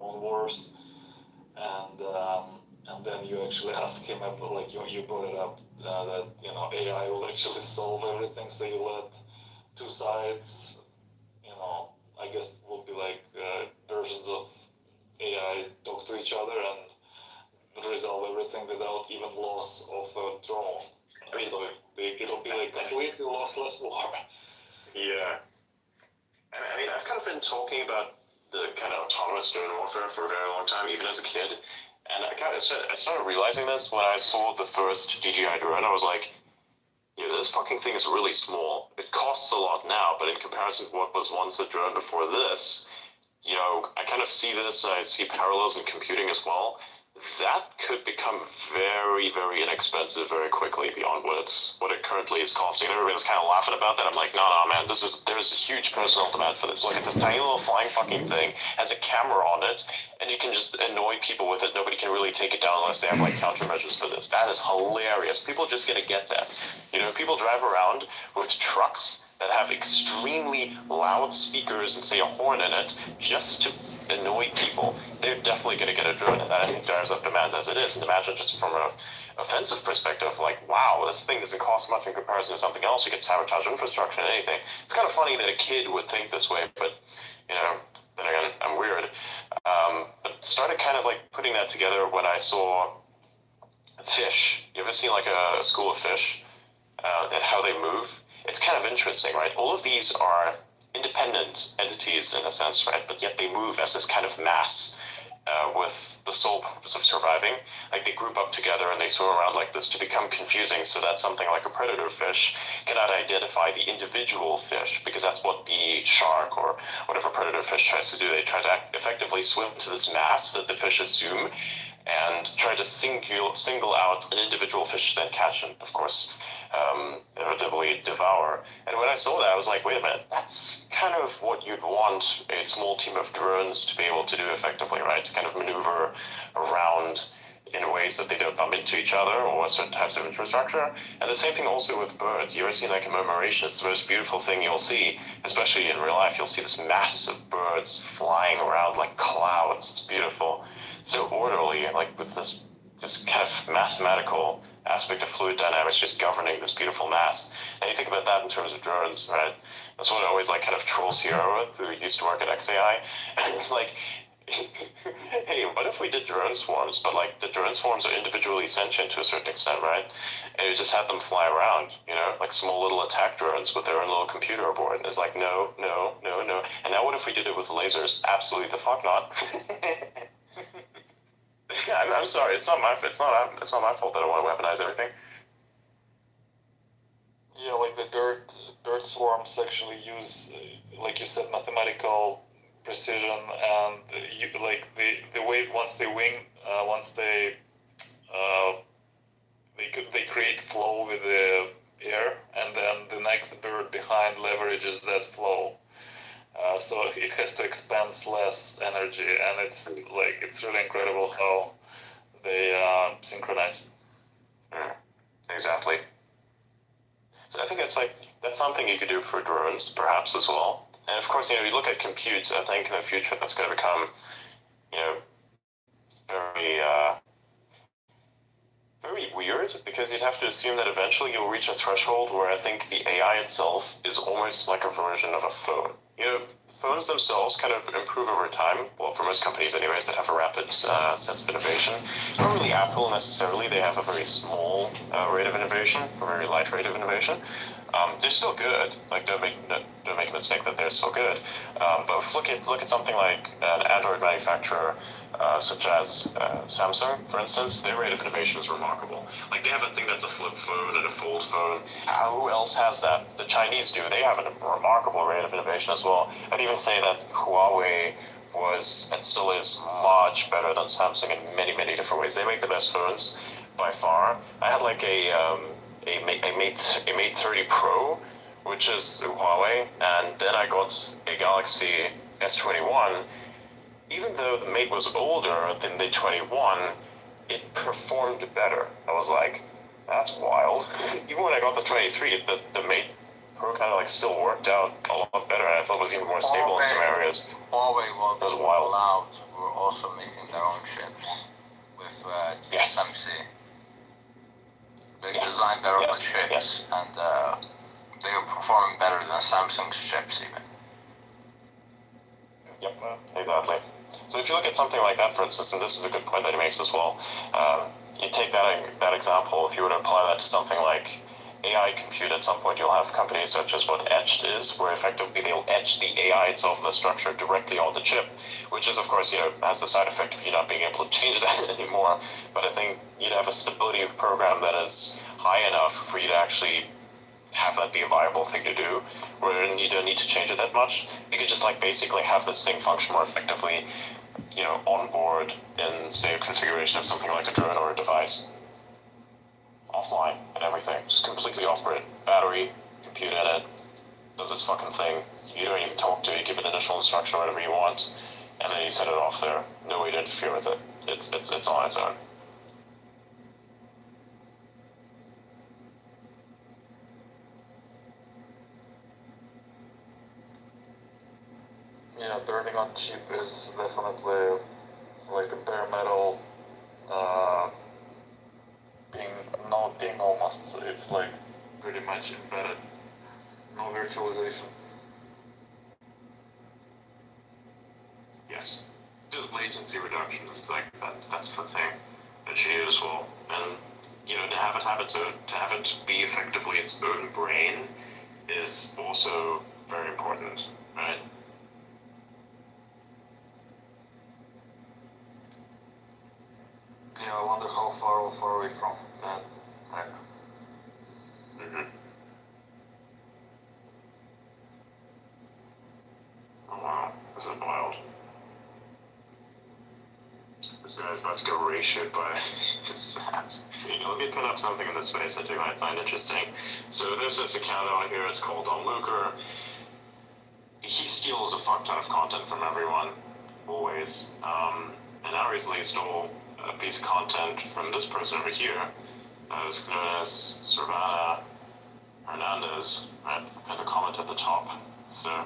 On wars, and then you actually ask him about, like you brought it up, that AI will actually solve everything. So you let two sides, I guess will be like versions of AI talk to each other and resolve everything without even loss of a drone. I mean, So it'll be like completely lossless war. yeah. I mean, I've kind of been talking about the kind of autonomous drone warfare for a very long time, even as a kid. And I started realizing this when I saw the first DJI drone. I was like, this fucking thing is really small. It costs a lot now, but in comparison to what was once a drone before this, I kind of see this, and I see parallels in computing as well. That could become very, very inexpensive very quickly beyond what it currently is costing. And everybody's kind of laughing about that. I'm like, no, man, there's a huge personal demand for this. Look, it's this tiny little flying fucking thing, has a camera on it, and you can just annoy people with it. Nobody can really take it down unless they have like countermeasures for this. That is hilarious. People just gonna get that. People drive around with trucks that have extremely loud speakers and say a horn in it just to annoy people. They're definitely going to get a drone, and that I think drives up demand as it is. And imagine just from an offensive perspective, like, wow, this thing doesn't cost much in comparison to something else. You could sabotage infrastructure and anything. It's kind of funny that a kid would think this way, but then again, I'm weird. But started kind of like putting that together when I saw fish. You ever seen like a school of fish and how they move? It's kind of interesting, right? All of these are independent entities in a sense, right? But yet they move as this kind of mass with the sole purpose of surviving. Like they group up together and they swim around like this to become confusing so that something like a predator fish cannot identify the individual fish, because that's what the shark or whatever predator fish tries to do. They try to effectively swim to this mass that the fish assume and try to single out an individual fish, then catch and, of course, inevitably devour. And when I saw that, I was like, wait a minute, that's kind of what you'd want a small team of drones to be able to do effectively, right? To kind of maneuver around in ways that they don't bump into each other or certain types of infrastructure. And the same thing also with birds. You ever seen like a murmuration? It's the most beautiful thing you'll see, especially in real life. You'll see this mass of birds flying around like clouds. It's beautiful. So orderly, like with this kind of mathematical aspect of fluid dynamics just governing this beautiful mass. And you think about that in terms of drones, right? That's what I always like kind of troll Sierra with, who used to work at XAI. And it's like, hey, what if we did drone swarms, but like the drone swarms are individually sentient to a certain extent, right? And you just had them fly around, like small little attack drones with their own little computer aboard. And it's like, no. And now what if we did it with lasers? Absolutely the fuck not. Yeah, I'm sorry. It's not my fault that I want to weaponize everything. Yeah, like the bird swarms actually use, like you said, mathematical precision, and the way once they wing, they create flow with the air, and then the next bird behind leverages that flow. So it has to expend less energy, and it's really incredible how they synchronize. Exactly. So I think that's something you could do for drones, perhaps as well. And of course, you look at compute. I think in the future that's going to become, very very weird, because you'd have to assume that eventually you'll reach a threshold where I think the AI itself is almost like a version of a phone. Phones themselves kind of improve over time. Well, for most companies anyways that have a rapid sense of innovation. Not really Apple necessarily. They have a very small rate of innovation, a very light rate of innovation. They're still good. Like, don't make a mistake that they're still good. But look at something like an Android manufacturer such as Samsung, for instance. Their rate of innovation is remarkable. Like, they have a thing that's a flip phone and a fold phone. Who else has that? The Chinese do. They have a remarkable rate of innovation as well. I'd even say that Huawei was and still is much better than Samsung in many, many different ways. They make the best phones by far. I had like a Mate 30 Pro, which is Huawei, and then I got a Galaxy S21. Even though the Mate was older than the 21, it performed better. I was like, that's wild. Even when I got the 23, the Mate Pro kind of like still worked out a lot better, and I thought it was even more stable in some areas. Huawei was wild. were also making their own chips with Yes. TSMC. They Yes. designed their own Yes. chips, Yes. and they were performing better than Samsung's chips even. Yep, exactly. So if you look at something like that, for instance, and this is a good point that he makes as well, you take that example, if you were to apply that to something like AI compute, at some point you'll have companies such as what Etched is, where effectively they'll etch the AI itself in the structure directly on the chip, which is, of course, has the side effect of you not being able to change that anymore. But I think you'd have a stability of program that is high enough for you to actually have that be a viable thing to do, where you don't need to change it that much. You could just basically have this thing function more effectively, on board in, say, a configuration of something like a drone or a device. Offline and everything, just completely off-grid. Battery, compute in it, does its fucking thing. You don't even talk to it, you give it initial instruction or whatever you want, and then you set it off there. No way to interfere with it. It's on its own. Yeah, turning on chip is definitely like a bare metal thing, no thing almost. It's like pretty much embedded. No virtualization. Yes. Just latency reduction is that's the thing that you need as well. And to have it be effectively its own brain is also very important, right? Yeah, I wonder how far away from that Mac. Mm-hmm. Oh wow, this is wild. This guy's about to get ratioed by let me put up something in this space that you might find interesting. So there's this account on here, it's called Don Luker. He steals a fuck ton of content from everyone, always. And now recently he stole a piece of content from this person over here, who's known as Servana Hernandez, right? And the comment at the top. So,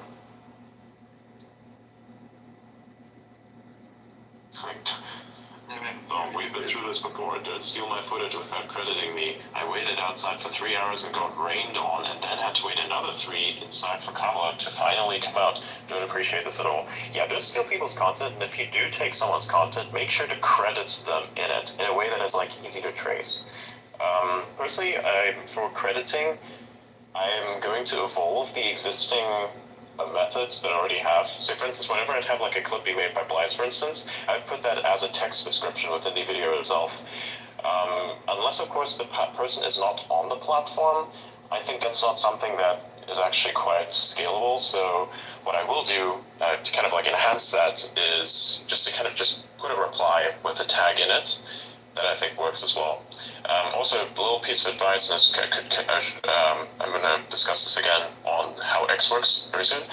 oh, we've been through this before. Don't steal my footage without crediting me. I waited outside for 3 hours and got rained on, and then had to wait another 3 inside for Kamala to finally come out. Don't appreciate this at all. Yeah, don't steal people's content, and if you do take someone's content, make sure to credit them in it in a way that is easy to trace. Personally, for crediting, I am going to evolve the existing methods that I already have. So for instance, whenever I'd have a clip be made by Blythe, for instance, I'd put that as a text description within the video itself. Unless, of course, the person is not on the platform, I think that's not something that is actually quite scalable. So what I will do to kind of enhance that is just to kind of just put a reply with a tag in it that I think works as well. Also, a little piece of advice, and I'm going to discuss this again on how X works very soon,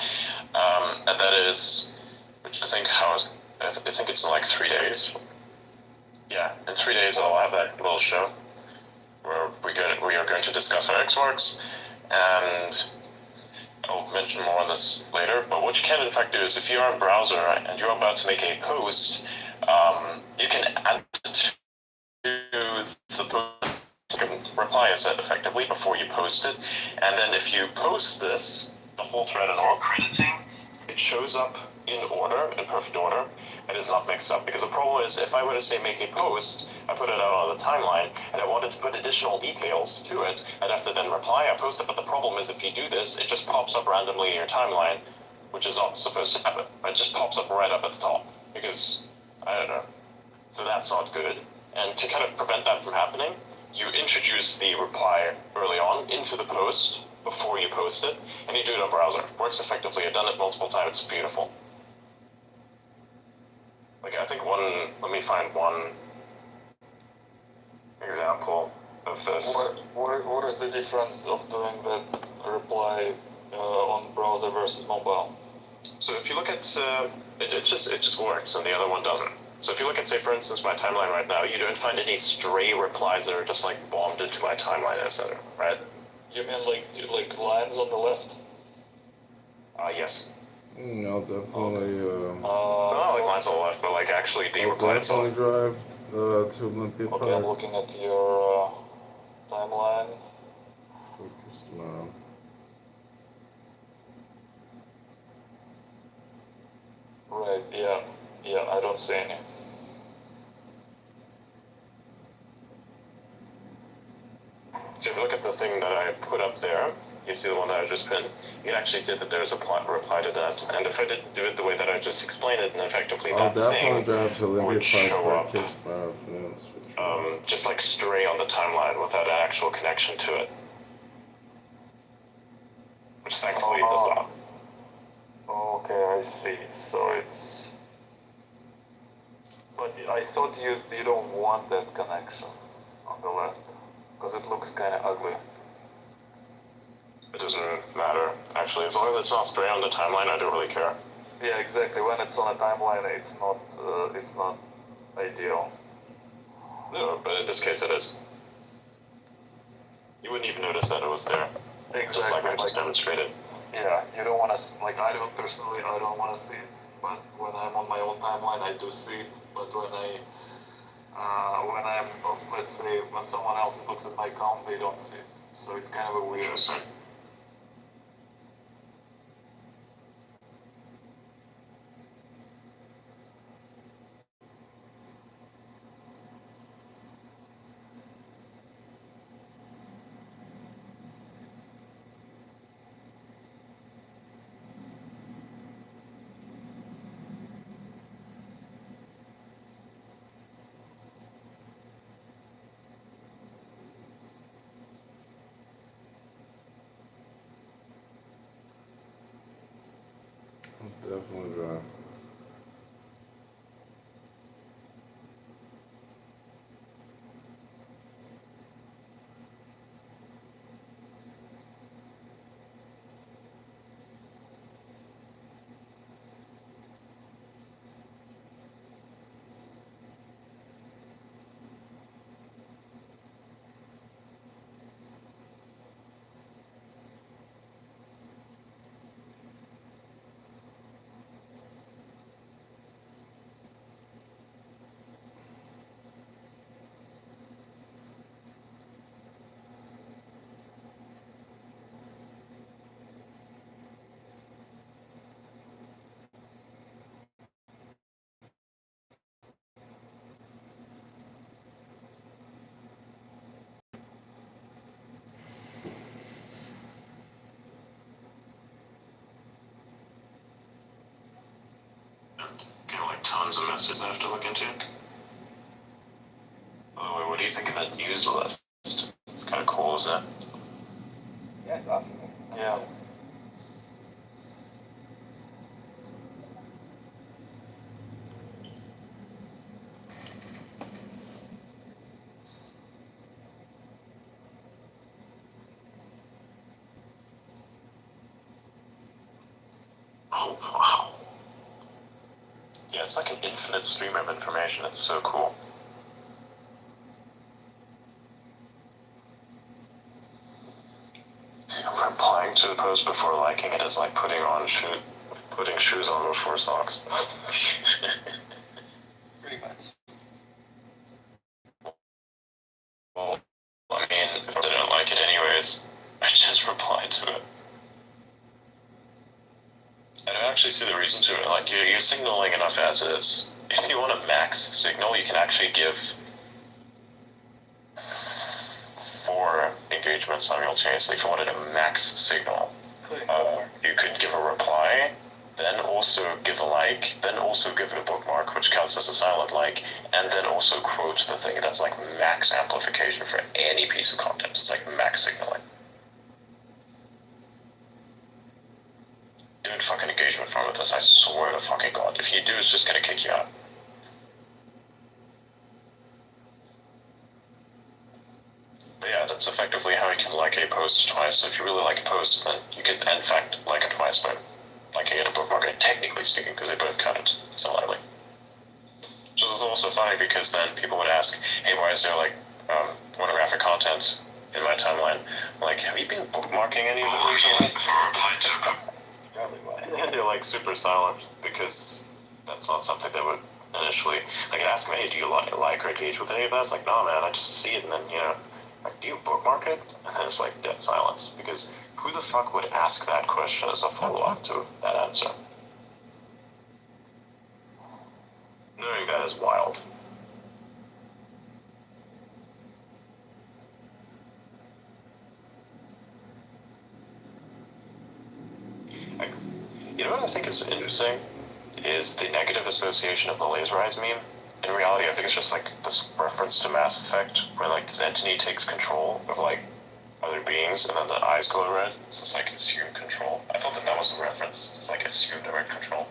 and that is, which I think it's in 3 days. Yeah, in 3 days I'll have that little show where we are going to discuss how X works, and I'll mention more on this later. But what you can in fact do is, if you're in browser and you're about to make a post, you can add it to the post. You can reply a set effectively before you post it, and then if you post this, the whole thread and all crediting, it shows up in order, in perfect order. It is not mixed up, because the problem is, if I were to say make a post, I put it out on the timeline, and I wanted to put additional details to it, I'd have to then reply, I post it, but the problem is, if you do this, it just pops up randomly in your timeline, which is not supposed to happen. It just pops up right up at the top, because, I don't know. So that's not good. And to kind of prevent that from happening, you introduce the reply early on into the post before you post it, and you do it on browser. It works effectively. I've done it multiple times. It's beautiful. I think let me find one example of this. What is the difference of doing that reply on browser versus mobile? So if you look at it just works, and the other one doesn't. So if you look at, say, for instance, my timeline right now, you don't find any stray replies that are just bombed into my timeline, etc. Right? You mean like lines on the left? Yes. I'll definitely, Not lines on the left, but actually the reply itself. drive to Olympia Park. Okay, I'm looking at your timeline. Focused now. Right, yeah, I don't see any. So if you look at the thing that I put up there, you see the one that I just pinned, you can actually see that there's a reply to that. And if I didn't do it the way that I just explained it, then effectively I'll that definitely thing drive to Olympia would Park show for a up kiss tomorrow afternoon. just like stray on the timeline without an actual connection to it. Which thankfully it does not. Okay, I see. So it's. But I thought you don't want that connection on the left because it looks kind of ugly. It doesn't matter, actually. As long as it's not stray on the timeline, I don't really care. Yeah, exactly. When it's on a timeline, it's not ideal. No, but in this case it is. You wouldn't even notice that it was there. Just like I just demonstrated. Yeah, you don't want to like I don't want to see it, but when I'm on my own timeline, I do see it. But when I'm let's say when someone else looks at my account, they don't see it. So it's kind of a weird. Interesting. I'll definitely drive. Like tons of messages I have to look into. By the way, what do you think of that news list? It's kind of cool, isn't it? Yeah, it's awesome. Yeah. Oh, wow. Yeah, it's like an infinite stream of information. It's so cool. Replying to a post before liking it is like putting shoes on before socks. Pretty much. Well, I mean, if I didn't like it anyways, I just replied to it. I don't actually see the reason to it. Like, you're signaling enough as is. If you want a max signal, you can actually give 4 engagements simultaneously. If you wanted a max signal, you could give a reply, then also give a like, then also give it a bookmark, which counts as a silent like, and then also quote the thing. That's like max amplification for any piece of content. It's like max signaling. Dude, fucking engagement from with this, I swear to fucking god. If you do, it's just gonna kick you out. But yeah, that's effectively how you can like a post twice. So if you really like a post, then you can in fact like it twice by liking it and bookmarking it, technically speaking, because they both count similarly. Which is also funny because then people would ask, hey, why is there like pornographic content in my timeline? Like, have you been bookmarking any of it recently? Probably why. And they're like super silent because that's not something that would initially like ask me, hey, do you like or engage with any of that? It's like, no man, I just see it and then like, do you bookmark it? And then it's like dead silence because who the fuck would ask that question as a follow-up to that answer? Knowing that is wild. You know what I think is interesting is the negative association of the laser eyes meme. In reality, I think it's just like this reference to Mass Effect, where like this entity takes control of like other beings, and then the eyes glow red. So it's like assumed control. I thought that was a reference. It's like assumed red control.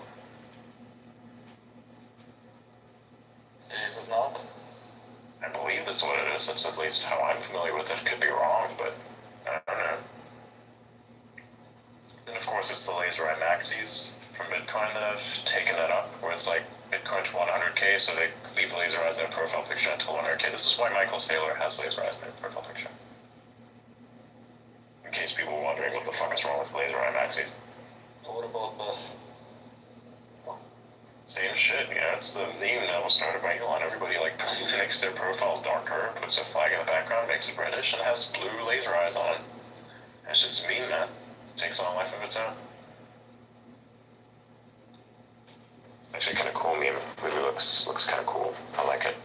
Is it not? I believe that's what it is. That's at least how I'm familiar with it. Could be wrong, but I don't know. Then of course it's the laser eye maxis from Bitcoin that have taken that up, where it's like Bitcoin to 100k, so they leave laser eyes in their profile picture until 100k. This is why Michael Saylor has laser eyes in their profile picture. In case people were wondering what the fuck is wrong with laser eye maxis. What about Beth? Same shit, you know, it's the meme that was started by Elon. Everybody like makes their profile darker, puts a flag in the background, makes it reddish, and has blue laser eyes on it. It's just a meme, man. It takes on a life of its own. Actually, kind of cool meme. Really looks kind of cool. I like it.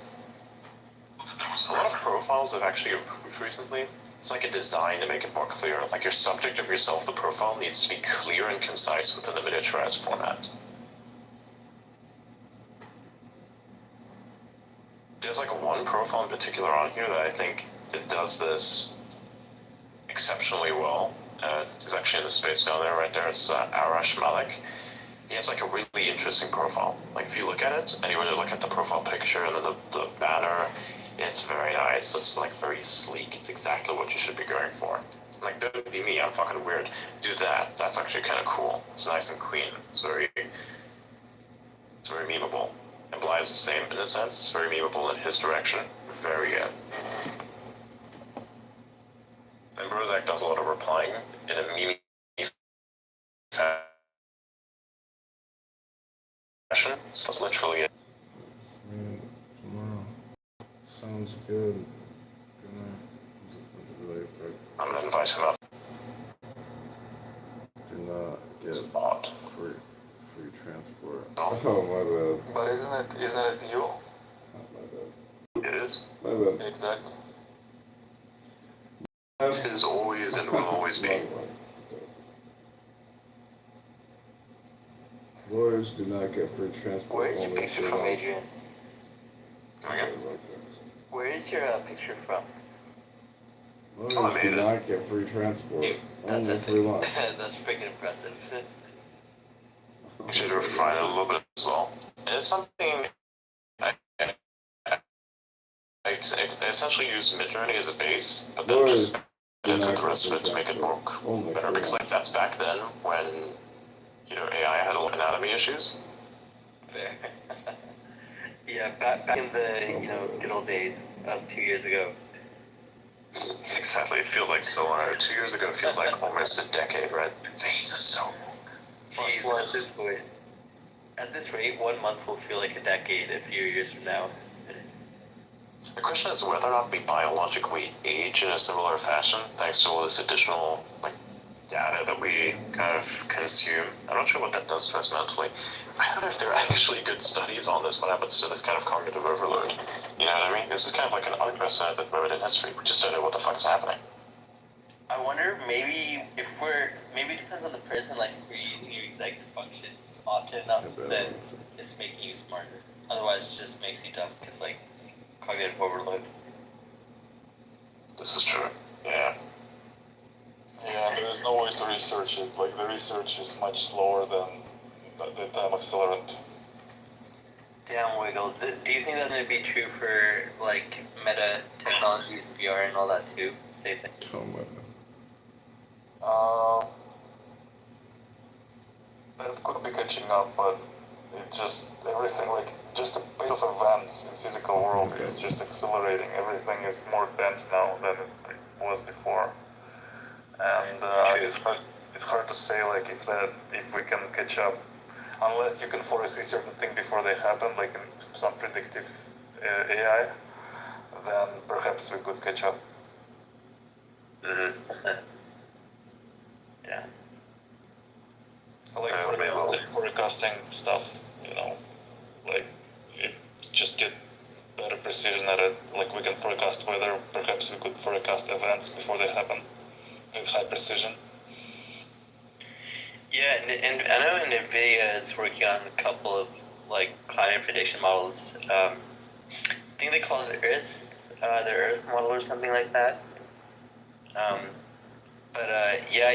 A lot of profiles have actually improved recently. It's like a design to make it more clear. Like your subject of yourself, the profile needs to be clear and concise within the miniaturized format. There's like one profile in particular on here that I think it does this exceptionally well. He's actually in the space down there, right there. It's Arash Malik. He has like a really interesting profile. Like if you look at it and you really look at the profile picture and then the banner, it's very nice. It's like very sleek. It's exactly what you should be going for. Like, don't be me, I'm fucking weird. Do that. That's actually kind of cool. It's nice and clean. It's very memeable. And Bly is the same in a sense. It's very memeable in his direction. Very good. And Brozak does a lot of replying in a meme fashion. So it's literally it. Man, tomorrow. Sounds good. Good night. I'm gonna invite him up. Do not It's get odd. free transport. Oh. Oh, my bad. But isn't it you? Oh, my bad. It is. My bad. Exactly. It is always and will always be. Boys do not get free transport. Where is your only picture for from, lunch. Adrian? Come again? Where is your picture from? Boys Oh, I made do it. not get free transport. Only That's free lunch. That's freaking impressive. We should refine it a little bit as well. And it's something I essentially use Midjourney as a base, but then Boys just do edit not the get rest of free it to make it transport. work Only better, free because lunch. like that's back then when, you know, AI had a lot of anatomy issues. Fair. Yeah, back in the good old days of 2 years ago. Exactly, it feels like so long ago. 2 years ago feels like almost a decade, right? Jesus, so. Jeez, at this rate, 1 month will feel like a decade a few years from now. The question is whether or not we biologically age in a similar fashion, thanks to all this additional like data that we kind of consume. I'm not sure what that does to us mentally. I don't know if there are actually good studies on this, what happens to this kind of cognitive overload. You know what I mean? This is kind of like an unprecedented moment in history. We just don't know what the fuck is happening. I wonder maybe it depends on the person, like if you're using your executive functions often enough that it's making you smarter. Otherwise it just makes you dumb because like it's cognitive overload. This is true. Yeah. Yeah, there is no way to research it. Like the research is much slower than the time accelerant. Damn, Wiggle. Do you think that's going to be true for like meta technologies, VR, and all that too? Same thing. Oh, my bad. That could be catching up, but it just everything like just the pace of events in physical world is just accelerating. Everything is more dense now than it was before, and it's hard to say like if we can catch up, unless you can foresee certain things before they happen, like in some predictive AI, then perhaps we could catch up. Yeah. Like forecasting stuff, like it just get better precision at it. Like we can forecast weather, perhaps we could forecast events before they happen with high precision. Yeah, and I know NVIDIA is working on a couple of like climate prediction models. I think they call it the Earth model or something like that. Yeah,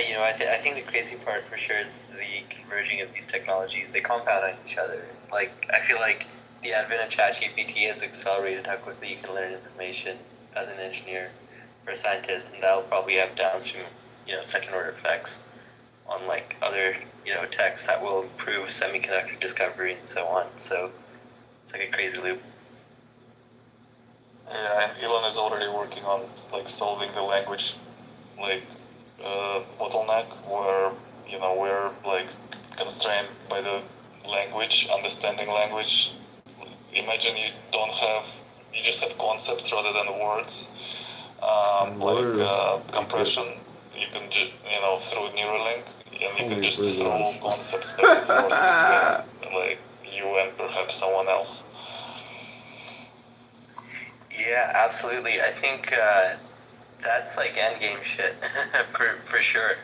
I think the crazy part for sure is the converging of these technologies. They compound on each other. Like, I feel like the advent of ChatGPT has accelerated how quickly you can learn information as an engineer or a scientist, and that'll probably have downstream, second order effects on like other, techs that will improve semiconductor discovery and so on. So it's like a crazy loop. Yeah, and Elon is already working on like solving the language like bottleneck where we're like constrained by the language, understanding language. Imagine you just have concepts rather than words. Compression. You can just through Neuralink, and you can just throw concepts back and forth between like you and perhaps someone else. Yeah, absolutely. I think that's like endgame shit for sure.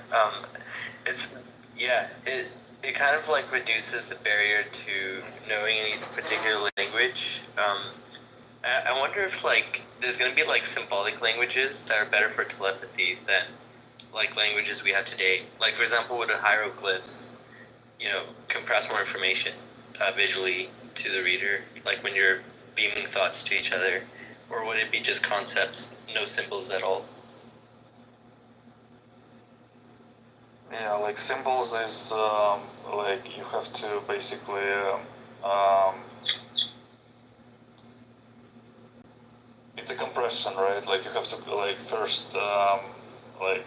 It kind of like reduces the barrier to knowing any particular language. I wonder if like there's gonna be like symbolic languages that are better for telepathy than like languages we have today. Like for example, would hieroglyphs, compress more information visually to the reader, like when you're beaming thoughts to each other, or would it be just concepts, no symbols at all? Yeah, like symbols is like you have to basically it's a compression, right? Like you have to like first like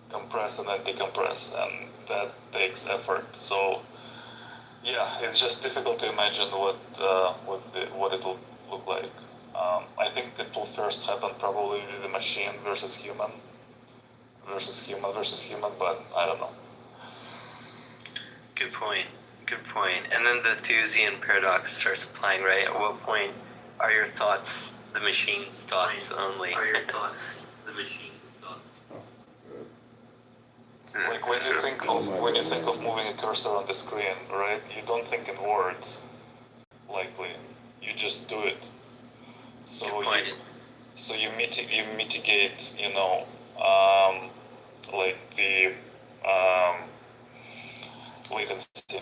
compress and then decompress, and that takes effort. So yeah, it's just difficult to imagine what it will look like. I think it will first happen probably with the machine versus human, but I don't know. Good point. And then the Thuzian paradox starts applying, right? At what point are your thoughts the machine's thoughts only? Are your thoughts the machine's thoughts? Like when you think of moving a cursor on the screen, right? You don't think in words, likely. You just do it. So you mitigate, like the latency.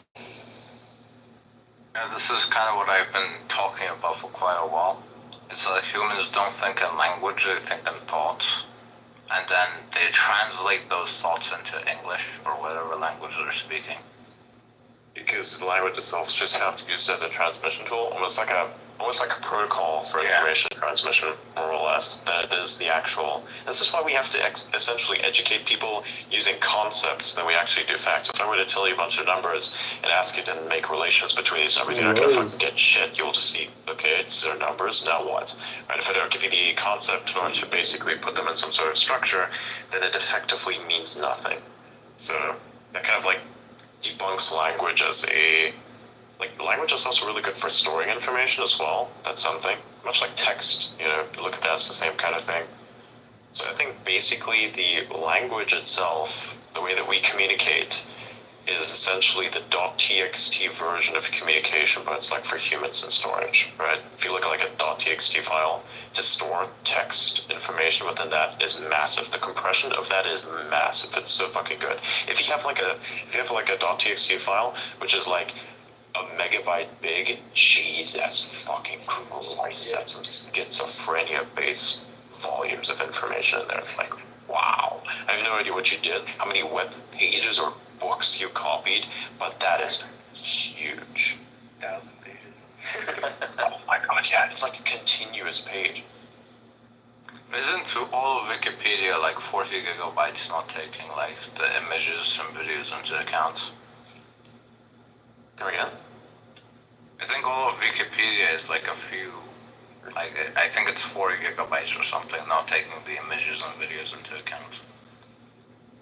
Yeah, this is kind of what I've been talking about for quite a while. It's that humans don't think in language, they think in thoughts. And then they translate those thoughts into English or whatever language they're speaking. Because the language itself is just kind of used as a transmission tool, almost like a protocol for information transmission, more or less, than it is the actual. This is why we have to essentially educate people using concepts than we actually do facts. If I were to tell you a bunch of numbers and ask you to make relations between these numbers, you're not going to fucking get shit. You'll just see, okay, it's their numbers, now what? Right? If I don't give you the concept in order to basically put them in some sort of structure, then it effectively means nothing. So that kind of like debunks language as a language is also really good for storing information as well. That's something. Much like text, look at that, it's the same kind of thing. So I think basically the language itself, the way that we communicate, is essentially the .txt version of communication, but it's like for humans in storage, right? If you look at like a .txt file, to store text information within that is massive. The compression of that is massive. It's so fucking good. If you have like a .txt file, which is like a megabyte big, Jesus fucking Christ, that's some schizophrenia-based volumes of information in there. It's like, wow. I have no idea what you did, how many web pages or books you copied, but that is huge. 1,000 pages. Oh my god, yeah, it's like a continuous page. Isn't all of Wikipedia like 40 gigabytes not taking like the images and videos into account? Come again? I think all of Wikipedia is like a few, like I think it's 40 gigabytes or something, not taking the images and videos into account.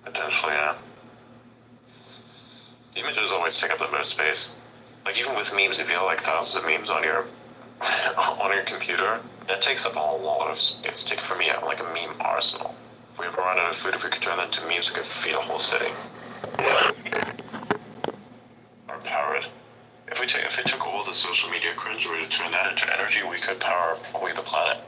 Potentially, yeah. The images always take up the most space. Like even with memes, if you have like thousands of memes on your computer, that takes up a lot of space. Take for me, I have like a meme arsenal. If we ever run out of food, if we could turn that into memes, we could feed a whole city. social media cringe, were to turn that into energy, we could power probably the planet.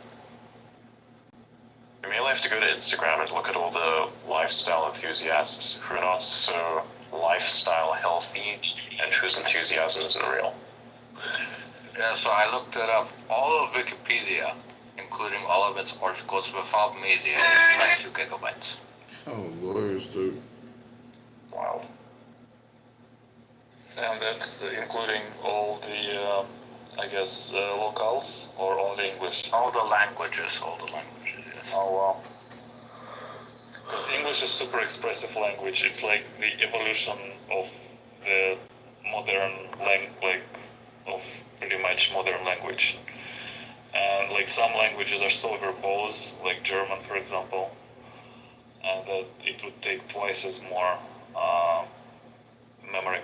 We mainly have to go to Instagram and look at all the lifestyle enthusiasts who are not so lifestyle healthy and whose enthusiasm isn't real. Yeah, so I looked it up. All of Wikipedia, including all of its articles without media, is 22 gigabytes. Oh, lawyers do. Wild. And that's including all the, I guess, locals or only English? All the languages, yes. Oh wow. Because English is super expressive language. It's like the evolution of the modern of pretty much modern language. And like some languages are so verbose, like German, for example, and that it would take twice as more memory.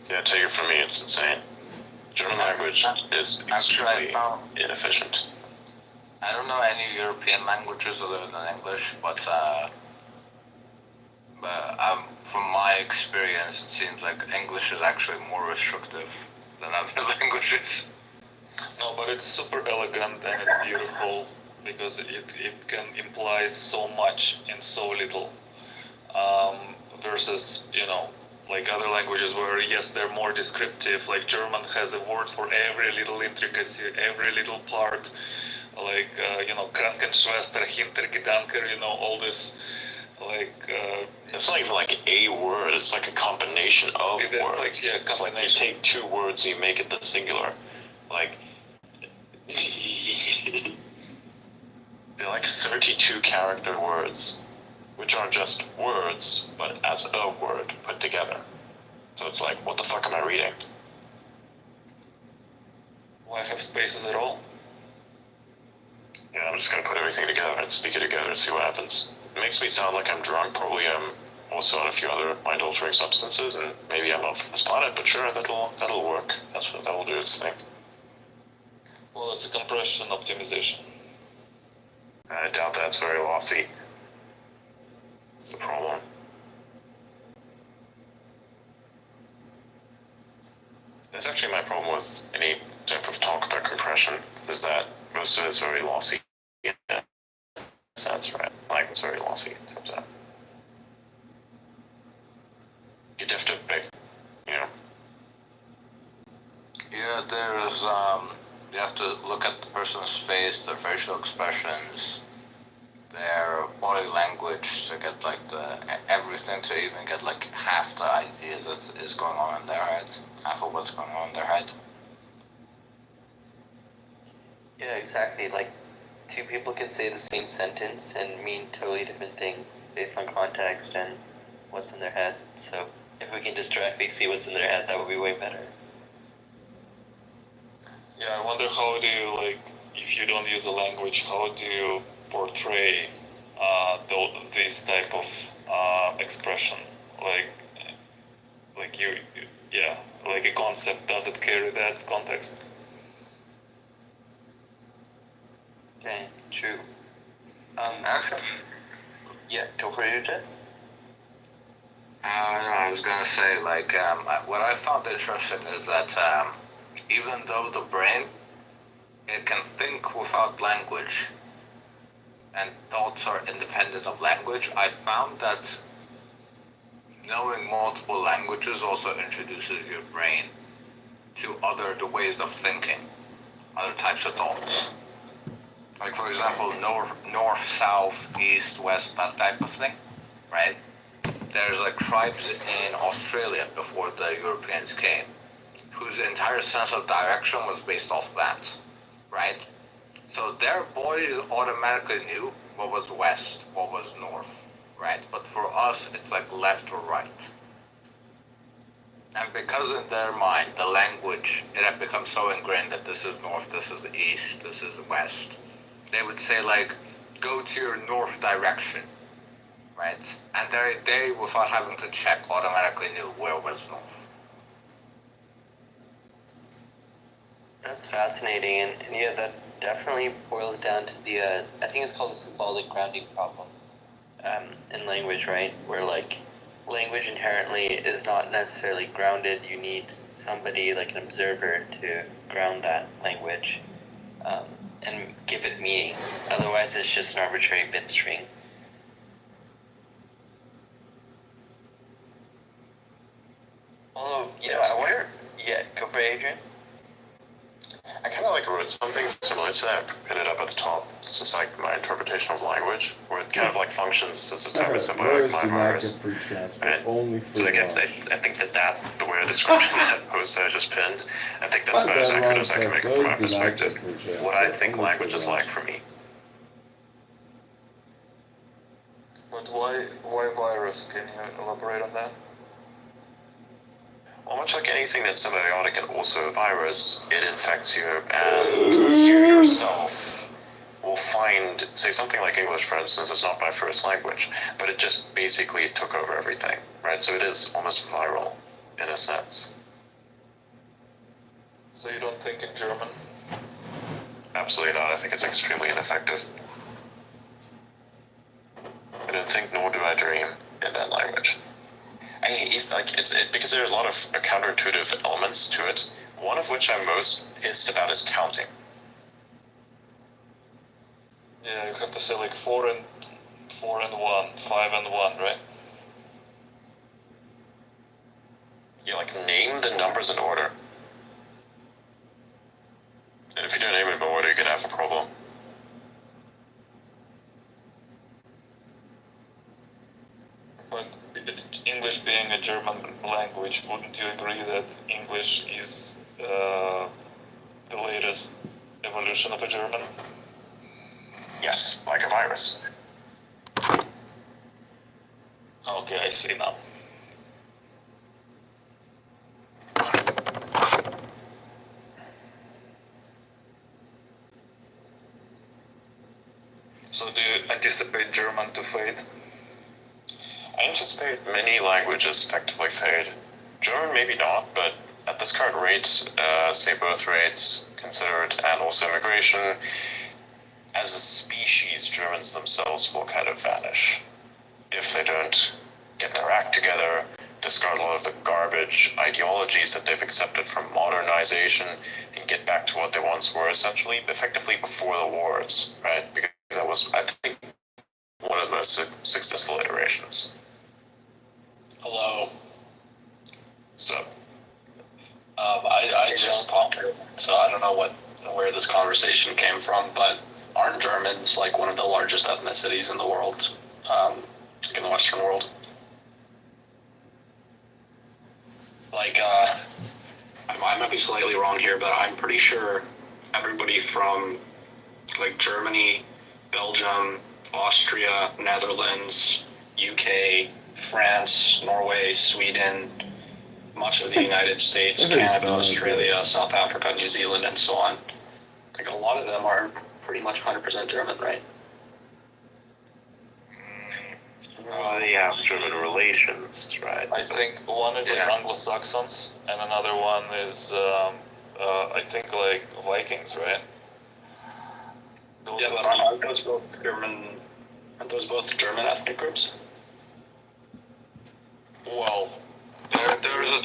Yeah, take it from me, it's insane. German language is Actually, I extremely found inefficient. I don't know any European languages other than English, but from my experience, it seems like English is actually more restrictive than other languages. No, but it's super elegant and it's beautiful because it can imply so much in so little. Versus, like other languages where, yes, they're more descriptive. Like German has a word for every little intricacy, every little part. Like, Krankenschwester, Hintergedanker, all this, like... It's not even like a word, it's like a combination of That's words. like, yeah, It's like you take two words and you make it the singular. Like... they're like 32 character words, which are just words, but as a word put together. So it's like, what the fuck am I reading? Why have spaces at all? Yeah, I'm just gonna put everything together and speak it together and see what happens. It makes me sound like I'm drunk. Probably I'm also on a few other mind-altering substances, and maybe I'm not from this planet. But sure, that'll work. That'll do its thing. Well, it's a compression optimization. I doubt that's very lossy. That's the problem. That's actually my problem with any type of talk about compression, is that most of it's very lossy. Yeah, that's right. Like, it's very lossy. Turns out. You have to pick, Yeah, there's you have to look at the person's face, their facial expressions, their body language to get like everything, to even get like half the idea that is going on in their head, half of what's going on in their head. Yeah, exactly. Like, two people can say the same sentence and mean totally different things based on context and what's in their head. So if we can just directly see what's in their head, that would be way better. Yeah, I wonder how do you, like, if you don't use a language, how do you portray this type of expression? Like like a concept, does it carry that context? Okay, true. Actually, Yeah, go for it, Jets. I was gonna say, like, what I found interesting is that even though the brain, it can think without language, and thoughts are independent of language, I found that knowing multiple languages also introduces your brain to the ways of thinking, other types of thoughts. Like, for example, north, south, east, west, that type of thing, right? There's like tribes in Australia before the Europeans came, whose entire sense of direction was based off that, right? So their bodies automatically knew what was west, what was north, right? But for us, it's like left or right. And because in their mind, the language, it had become so ingrained that this is north, this is east, this is west. They would say, like, go to your north direction, right? And they, without having to check, automatically knew where was north. That's fascinating, and yeah, that definitely boils down to the, I think it's called the symbolic grounding problem. in language, right? Where like language inherently is not necessarily grounded. You need somebody like an observer to ground that language and give it meaning. Otherwise, it's just an arbitrary bit string. Although, I wonder. Yeah, go for it, Adrian. I kind of like wrote something similar to that, pin it up at the top. It's just like my interpretation of language, where it kind of like functions as a type of Where's symbiotic the lack of virus. free transfer? Right. Only free So again, lunch. I think that the way I described that post that I just pinned, I think that's about as accurate as I can make it from my perspective. What I think language is like for me. But why virus? Can you elaborate on that? Well, much like anything that's symbiotic and also a virus, it infects you, and you yourself will find, say something like English, for instance, is not my first language, but it just basically took over everything, right? So it is almost viral, in a sense. So you don't think in German? Absolutely not. I think it's extremely ineffective. I don't think, nor do I dream in that language. Because there are a lot of counterintuitive elements to it. One of which I'm most pissed about is counting. Yeah, you have to say like 4 and 1, 5 and 1, right? You like name the numbers in order. And if you don't name them in order, you're gonna have a problem. But English being a German language, wouldn't you agree that English is the latest evolution of a German? Yes, like a virus. Okay, I see now. So do you anticipate German to fade? I anticipate many languages effectively fade. German maybe not, but at this current rate, say birth rates considered, and also immigration, as a species, Germans themselves will kind of vanish if they don't get their act together, discard a lot of the garbage ideologies that they've accepted from modernization, and get back to what they once were, essentially, effectively before the wars, right? Because that was, I think, one of the most successful iterations. Hello. So, I just popped in, so I don't know where this conversation came from, but aren't Germans like one of the largest ethnicities in the world, in the Western world? Like, I might be slightly wrong here, but I'm pretty sure everybody from like Germany, Belgium, Austria, Netherlands, UK, France, Norway, Sweden, much of the United States, Canada, Australia, South Africa, New Zealand, and so on. Like a lot of them are pretty much 100% German, right? they have German relations, right? I think one is like Yeah. Anglo-Saxons, and another one is I think like Vikings, right? Those Yeah, are but the- aren't those both German? Aren't those both German ethnic groups? well, There's a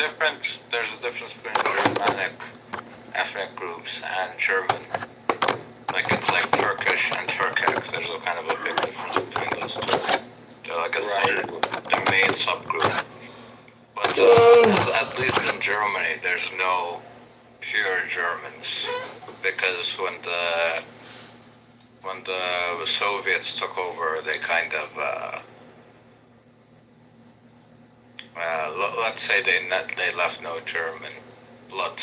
difference between Germanic ethnic groups and German. Like it's like Turkish and Turkic. There's a kind of a big difference between those two. They're like the main subgroup. But at least in Germany, there's no pure Germans because when the Soviets took over, they kind of let's say they left no German blood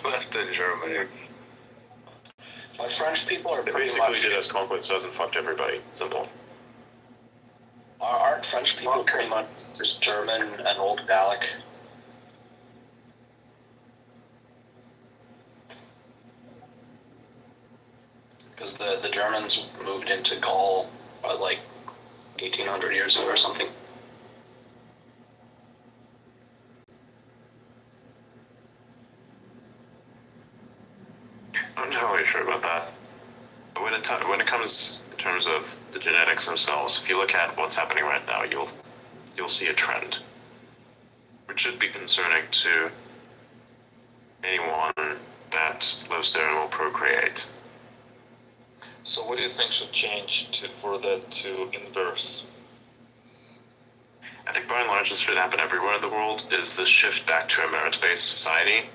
left in Germany. But French people are They pretty basically much. did as conquistadors and fucked everybody. Simple. Aren't French people pretty much just German and Old Gallic? Because the Germans moved into Gaul, like 1800 years ago or something. I'm not really sure about that. But when it comes terms of the genetics themselves, if you look at what's happening right now, you'll see a trend, which should be concerning to anyone that lives there and will procreate. So what do you think should change for that to inverse? I think by and large this should happen everywhere in the world, is this shift back to a merit-based society.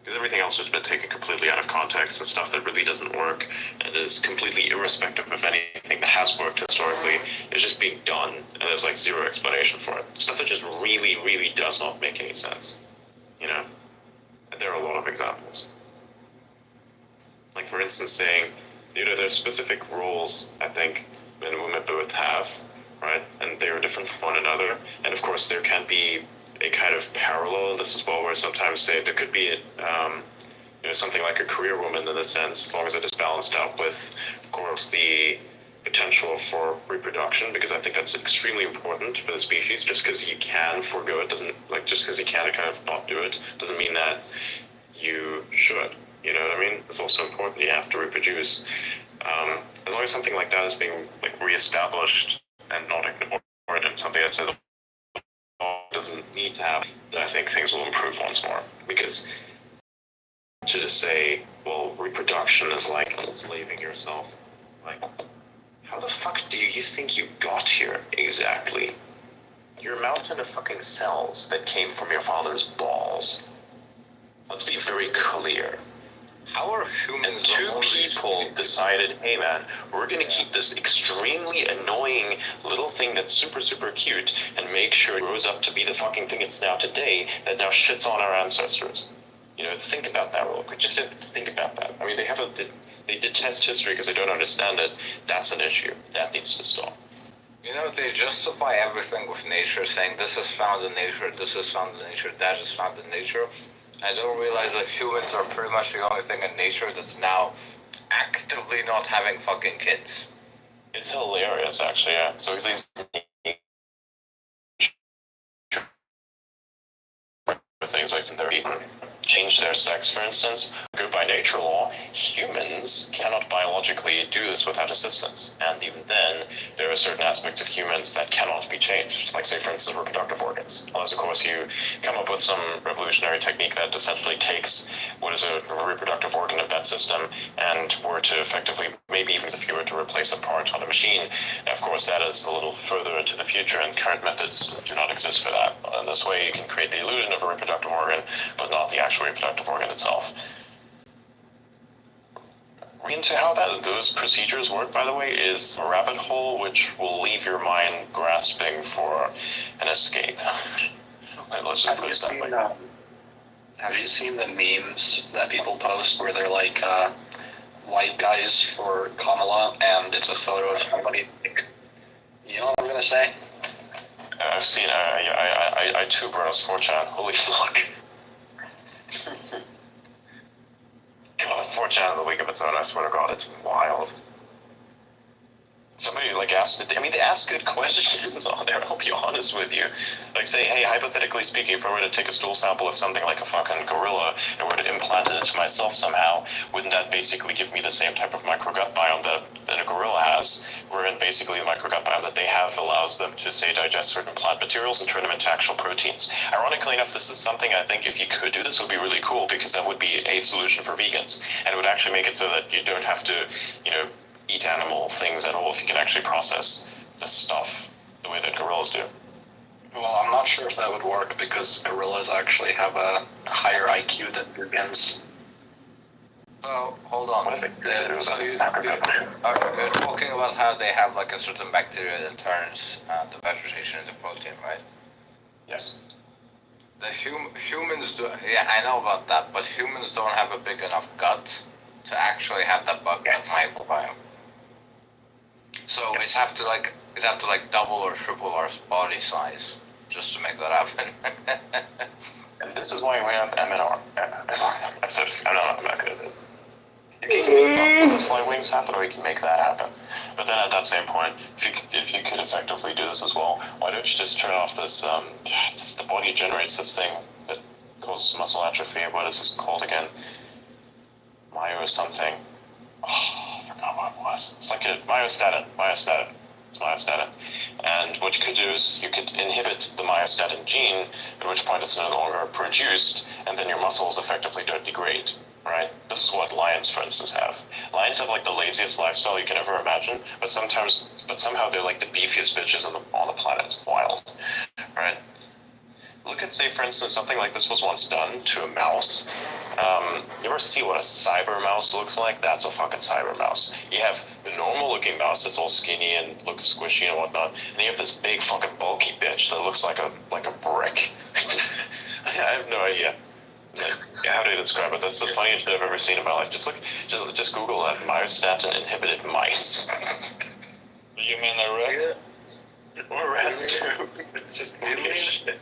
Because everything else has been taken completely out of context and stuff that really doesn't work and is completely irrespective of anything that has worked historically is just being done, and there's like zero explanation for it. Stuff that just really, really does not make any sense. You know? And there are a lot of examples. Like for instance saying, you know, there's specific roles I think men and women both have, right? And they are different from one another. And of course there can be a kind of parallel in this as well, where sometimes say there could be you know, something like a career woman in a sense, as long as it is balanced out with, of course, the potential for reproduction, because I think that's extremely important for the species. Just because you can forego it doesn't, like, just because you can kind of not do it doesn't mean that you should. You know what I mean? It's also important you have to reproduce. As long as something like that is being like reestablished and not ignored, and something that says doesn't need to happen, then I think things will improve once more. Because to just say, well, reproduction is like enslaving yourself, like, how the fuck do you think you got here exactly? You're a mountain of fucking cells that came from your father's balls. Let's be very clear. How are humans? And two people decided, hey man, we're gonna keep this extremely annoying little thing that's super, super cute and make sure it grows up to be the fucking thing it's now today that now shits on our ancestors. You know, think about that real quick. Just think about that. I mean, they did test history because they don't understand it. That's an issue. That needs to stop. You know, they justify everything with nature, saying this is found in nature, this is found in nature, that is found in nature. I don't realize that humans are pretty much the only thing in nature that's now actively not having fucking kids. It's hilarious, actually, yeah. So these things like they're change their sex, for instance, go by nature law, humans cannot biologically do this without assistance. And even then, there are certain aspects of humans that cannot be changed. Like, say, for instance, reproductive organs. Unless, of course, you come up with some revolutionary technique that essentially takes what is a reproductive organ of that system and were to effectively, maybe even if you were to replace a part on a machine, of course, that is a little further into the future, and current methods do not exist for that. In this way, you can create the illusion of a reproductive organ, but not the actual reproductive organ itself. Into how those procedures work, by the way, is a rabbit hole which will leave your mind grasping for an escape. Let's just put it that way. Have you seen the memes that people post where they're like white guys for Kamala, and it's a photo of somebody? You know what I'm gonna say? I've seen. I too browse 4chan. Holy fuck. God, 4chan is a league of its own, I swear to God, it's wild. Somebody like asked, I mean, they ask good questions on there, I'll be honest with you. Like, say, hey, hypothetically speaking, if I were to take a stool sample of something like a fucking gorilla and were to implant it into myself somehow, wouldn't that basically give me the same type of microgut biome that a gorilla has, wherein basically the microgut biome that they have allows them to, say, digest certain plant materials and turn them into actual proteins. Ironically enough, this is something I think if you could do this would be really cool, because that would be a solution for vegans, and it would actually make it so that you don't have to, you know, eat animal things at all if you can actually process this stuff the way that gorillas do. Well, I'm not sure if that would work because gorillas actually have a higher IQ than vegans. So, hold on. What is it? So you're talking about how they have like a certain bacteria that turns the vegetation into protein, right? Yes. The humans do, yeah, I know about that, but humans don't have a big enough gut to actually have that microbiome. So Yes. it'd have to double or triple our body size just to make that happen. And this is why we have MNR. I'm not good at it. You can make butterfly wings happen, or you can make that happen. But then at that same point, if you could effectively do this as well, why don't you just turn off this, the body generates this thing that causes muscle atrophy. What is this called again? Myo something. Oh, I forgot It's like a myostatin. It's myostatin. And what you could do is you could inhibit the myostatin gene, at which point it's no longer produced, and then your muscles effectively don't degrade. Right? This is what lions, for instance, have. Lions have like the laziest lifestyle you can ever imagine, but somehow they're like the beefiest bitches on the planet. It's wild, right? Look at, say, for instance, something like this was once done to a mouse. You ever see what a cyber mouse looks like? That's a fucking cyber mouse. You have the normal looking mouse that's all skinny and looks squishy and whatnot, and you have this big fucking bulky bitch that looks like a brick. I have no idea how to describe it. That's the funniest shit I've ever seen in my life. Just Google that, myostatin inhibited mice. You mean a rat? Or rats too. It's just hideous shit.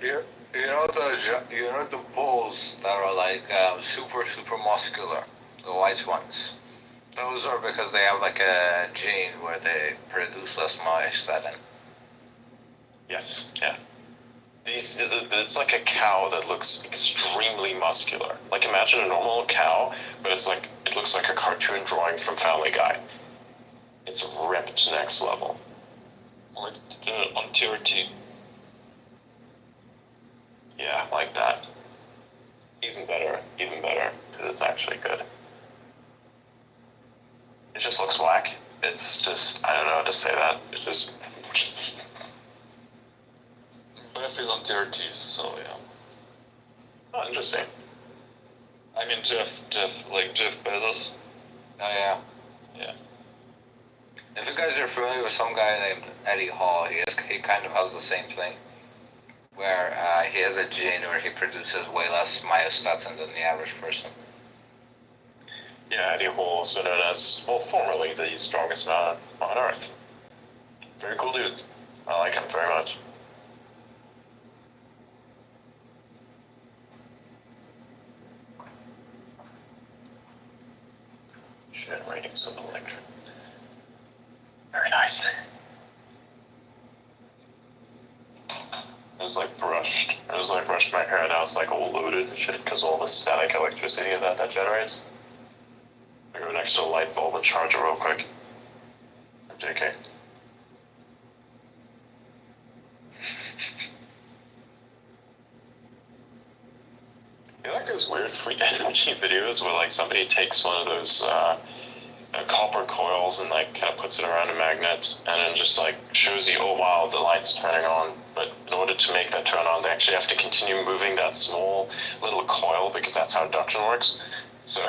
You know the bulls that are like super muscular, the white ones. Those are because they have like a gene where they produce less myostatin. Yes, yeah. It's like a cow that looks extremely muscular. Like imagine a normal cow, but it looks like a cartoon drawing from Family Guy. It's ripped next level. Like on TRT. Yeah, like that. Even better, because it's actually good. It just looks whack. It's just, I don't know how to say that. It's just... Beth is on TRT, so yeah. Oh, interesting. I mean Jeff Bezos. Oh yeah. Yeah. If you guys are familiar with some guy named Eddie Hall, he kind of has the same thing, where he has a gene where he produces way less myostatin than the average person. Yeah, Eddie Hall, also known as, well, formerly the strongest man on Earth. Very cool dude. I like him very much. Generating some electric. Very nice. It was like brushed my hair, now it's like all loaded and shit because all the static electricity that generates. I go next to a light bulb and charge it real quick. JK. You know, like those weird free energy videos where like somebody takes one of those copper coils and like kind of puts it around a magnet and then just like shows you, oh wow, the light's turning on. But in order to make that turn on, they actually have to continue moving that small little coil because that's how induction works. So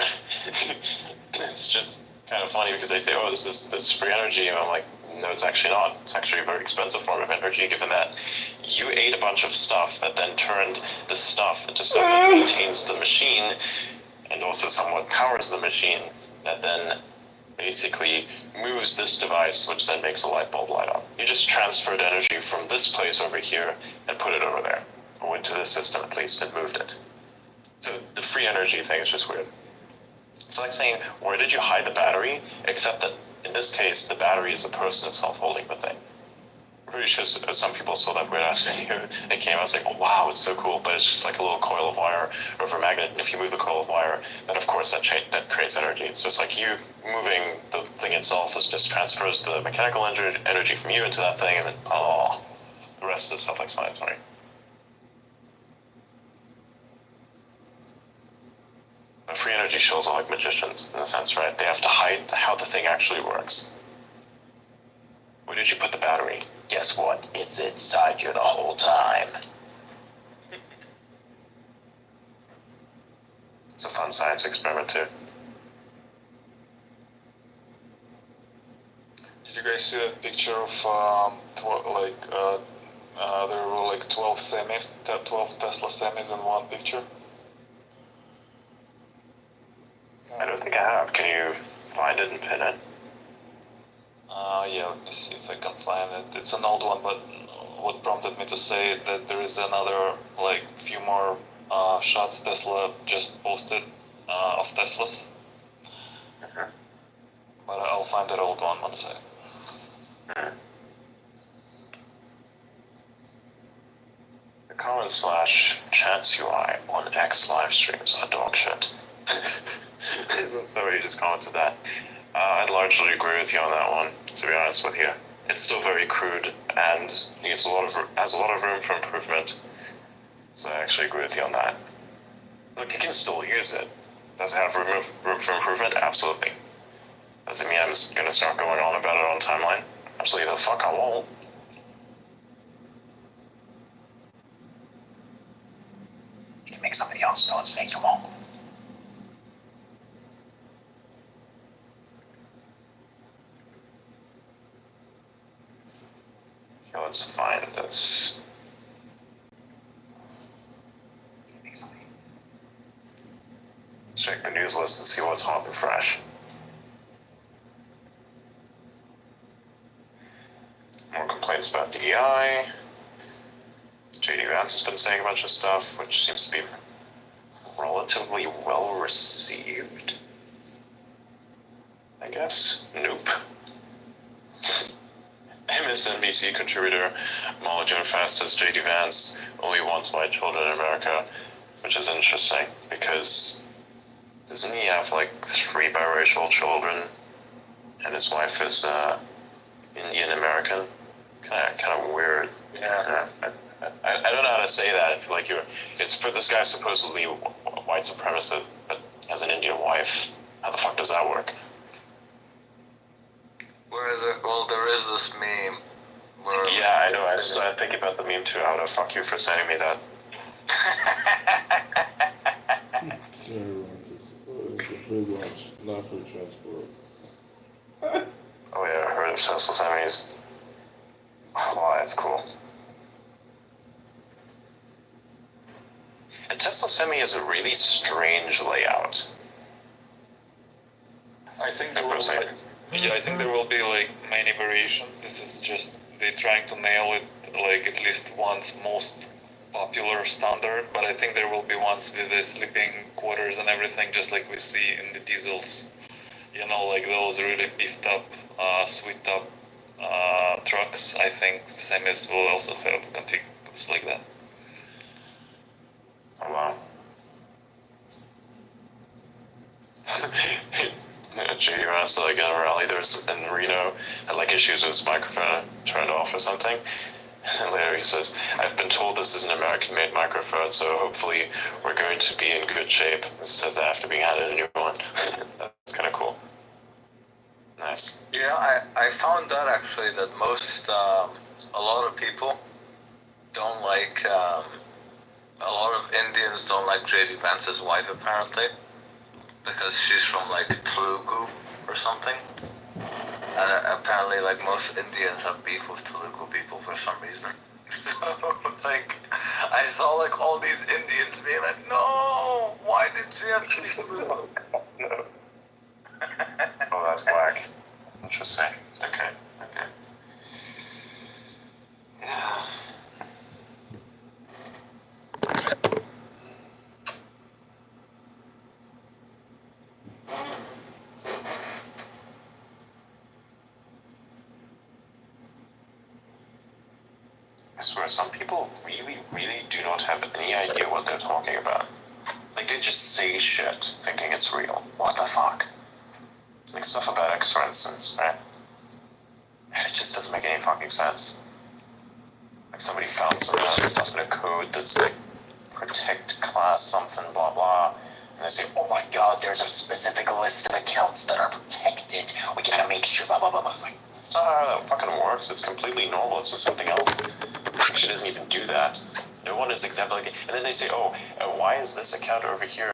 it's just kind of funny because they say, oh, this is free energy, and I'm like, no, it's actually not. It's actually a very expensive form of energy, given that you ate a bunch of stuff that then turned the stuff into stuff that maintains the machine and also somewhat powers the machine that then basically moves this device, which then makes a light bulb light on. You just transferred energy from this place over here and put it over there, or into the system at least, and moved it. So the free energy thing is just weird. It's like saying, where did you hide the battery? Except that in this case, the battery is the person itself holding the thing. I'm pretty sure some people saw that weird ass video and came out, I was like, oh wow, it's so cool, but it's just like a little coil of wire over a magnet, and if you move the coil of wire, then of course that creates energy. So it's like you moving the thing itself just transfers the mechanical energy from you into that thing, and then, the rest of the stuff like explanatory. But free energy shells are like magicians, in a sense, right? They have to hide how the thing actually works. Where did you put the battery? Guess what? It's inside you the whole time. It's a fun science experiment, too. Did you guys see that picture of there were like 12 Tesla semis in one picture? I don't think I have. Can you find it and pin it? Yeah, let me see if I can find it. It's an old one, but what prompted me to say that there is another, like, few more shots Tesla just posted of Teslas. Okay. But I'll find that old one sec. The comment/chats UI on X live streams are dog shit. Somebody just commented that. I'd largely agree with you on that one, to be honest with you. It's still very crude and has a lot of room for improvement. So I actually agree with you on that. Look, you can still use it. Does it have room for improvement? Absolutely. Does it mean I'm gonna start going on about it on timeline? Absolutely the fuck I won't. You can make somebody else so say you won't. Okay, let's find this. Check the news list and see what's hot and fresh. More complaints about DEI. JD Vance has been saying a bunch of stuff, which seems to be relatively well received. I guess. Nope. MSNBC contributor Molly June-Fast says JD Vance only wants white children in America, which is interesting because doesn't he have like 3 biracial children, and his wife is Indian American? Kind of weird. Yeah. I don't know how to say that. I feel like this guy's supposedly white supremacist, but has an Indian wife. How the fuck does that work? Well, there is this meme where... Yeah, I know. I was thinking about the meme too. How the fuck you for sending me that? It's a free lunch, not free transport. Oh yeah, I heard of Tesla Semis. Oh, that's cool. A Tesla Semi is a really strange layout. I think there will I think there will be like many variations. This is just they're trying to nail it like at least one's most popular standard, but I think there will be ones with the sleeping quarters and everything, just like we see in the diesels. You know, like those really beefed up, sweet up trucks. I think semis will also have configurations like that. Oh wow. JD Vance, like in a rally there's in Reno, had like issues with his microphone turned off or something. And later he says, I've been told this is an American-made microphone, so hopefully we're going to be in good shape. It says that after being handed a new one. That's kind of cool. Nice. Yeah, I found that actually that a lot of people don't like, a lot of Indians don't like JD Vance's wife apparently, because she's from like Telugu or something. And apparently like most Indians have beef with Telugu people for some reason. So like, I saw like all these Indians being like, no, why did she have to be Telugu? No. Oh, that's whack. Interesting. Okay. Yeah. I swear, some people really, really do not have any idea what they're talking about. Like, they just say shit thinking it's real. What the fuck? Like, stuff about X, for instance, right? And it just doesn't make any fucking sense. Like, somebody found some stuff in a code that's like, protect class something, blah, blah. And they say, oh my god, there's a specific list of accounts that are protected. We gotta make sure, blah, blah, blah, blah. It's like, that's not how that fucking works. It's completely normal. It's just something else. She doesn't even do that. No one is exempt like that. And then they say, why is this account over here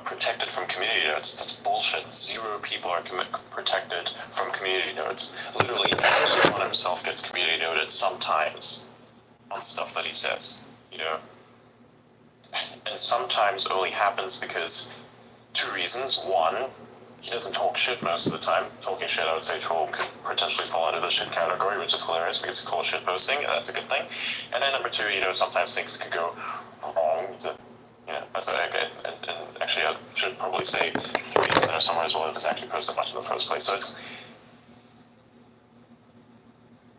protected from community notes? That's bullshit. 0 people are protected from community notes. Literally, Elon himself gets community noted sometimes on stuff that he says, you know? And sometimes only happens because 2 reasons. 1, he doesn't talk shit most of the time. Talking shit, I would say troll could potentially fall into the shit category, which is hilarious because it's called shit posting, and that's a good thing. And then number 2, sometimes things can go wrong. And actually, I should probably say 3 is there somewhere as well. It doesn't actually post that much in the first place. So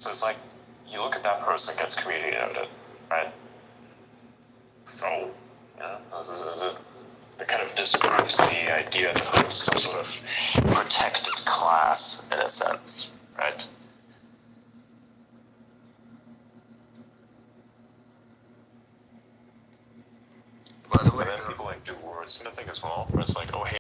it's like, you look at that person gets community noted, right? So, this is it. It kind of disproves the idea that there's some sort of protected class in a sense, right? By the way, And then people like do wordsmithing as well, where it's like, oh hey,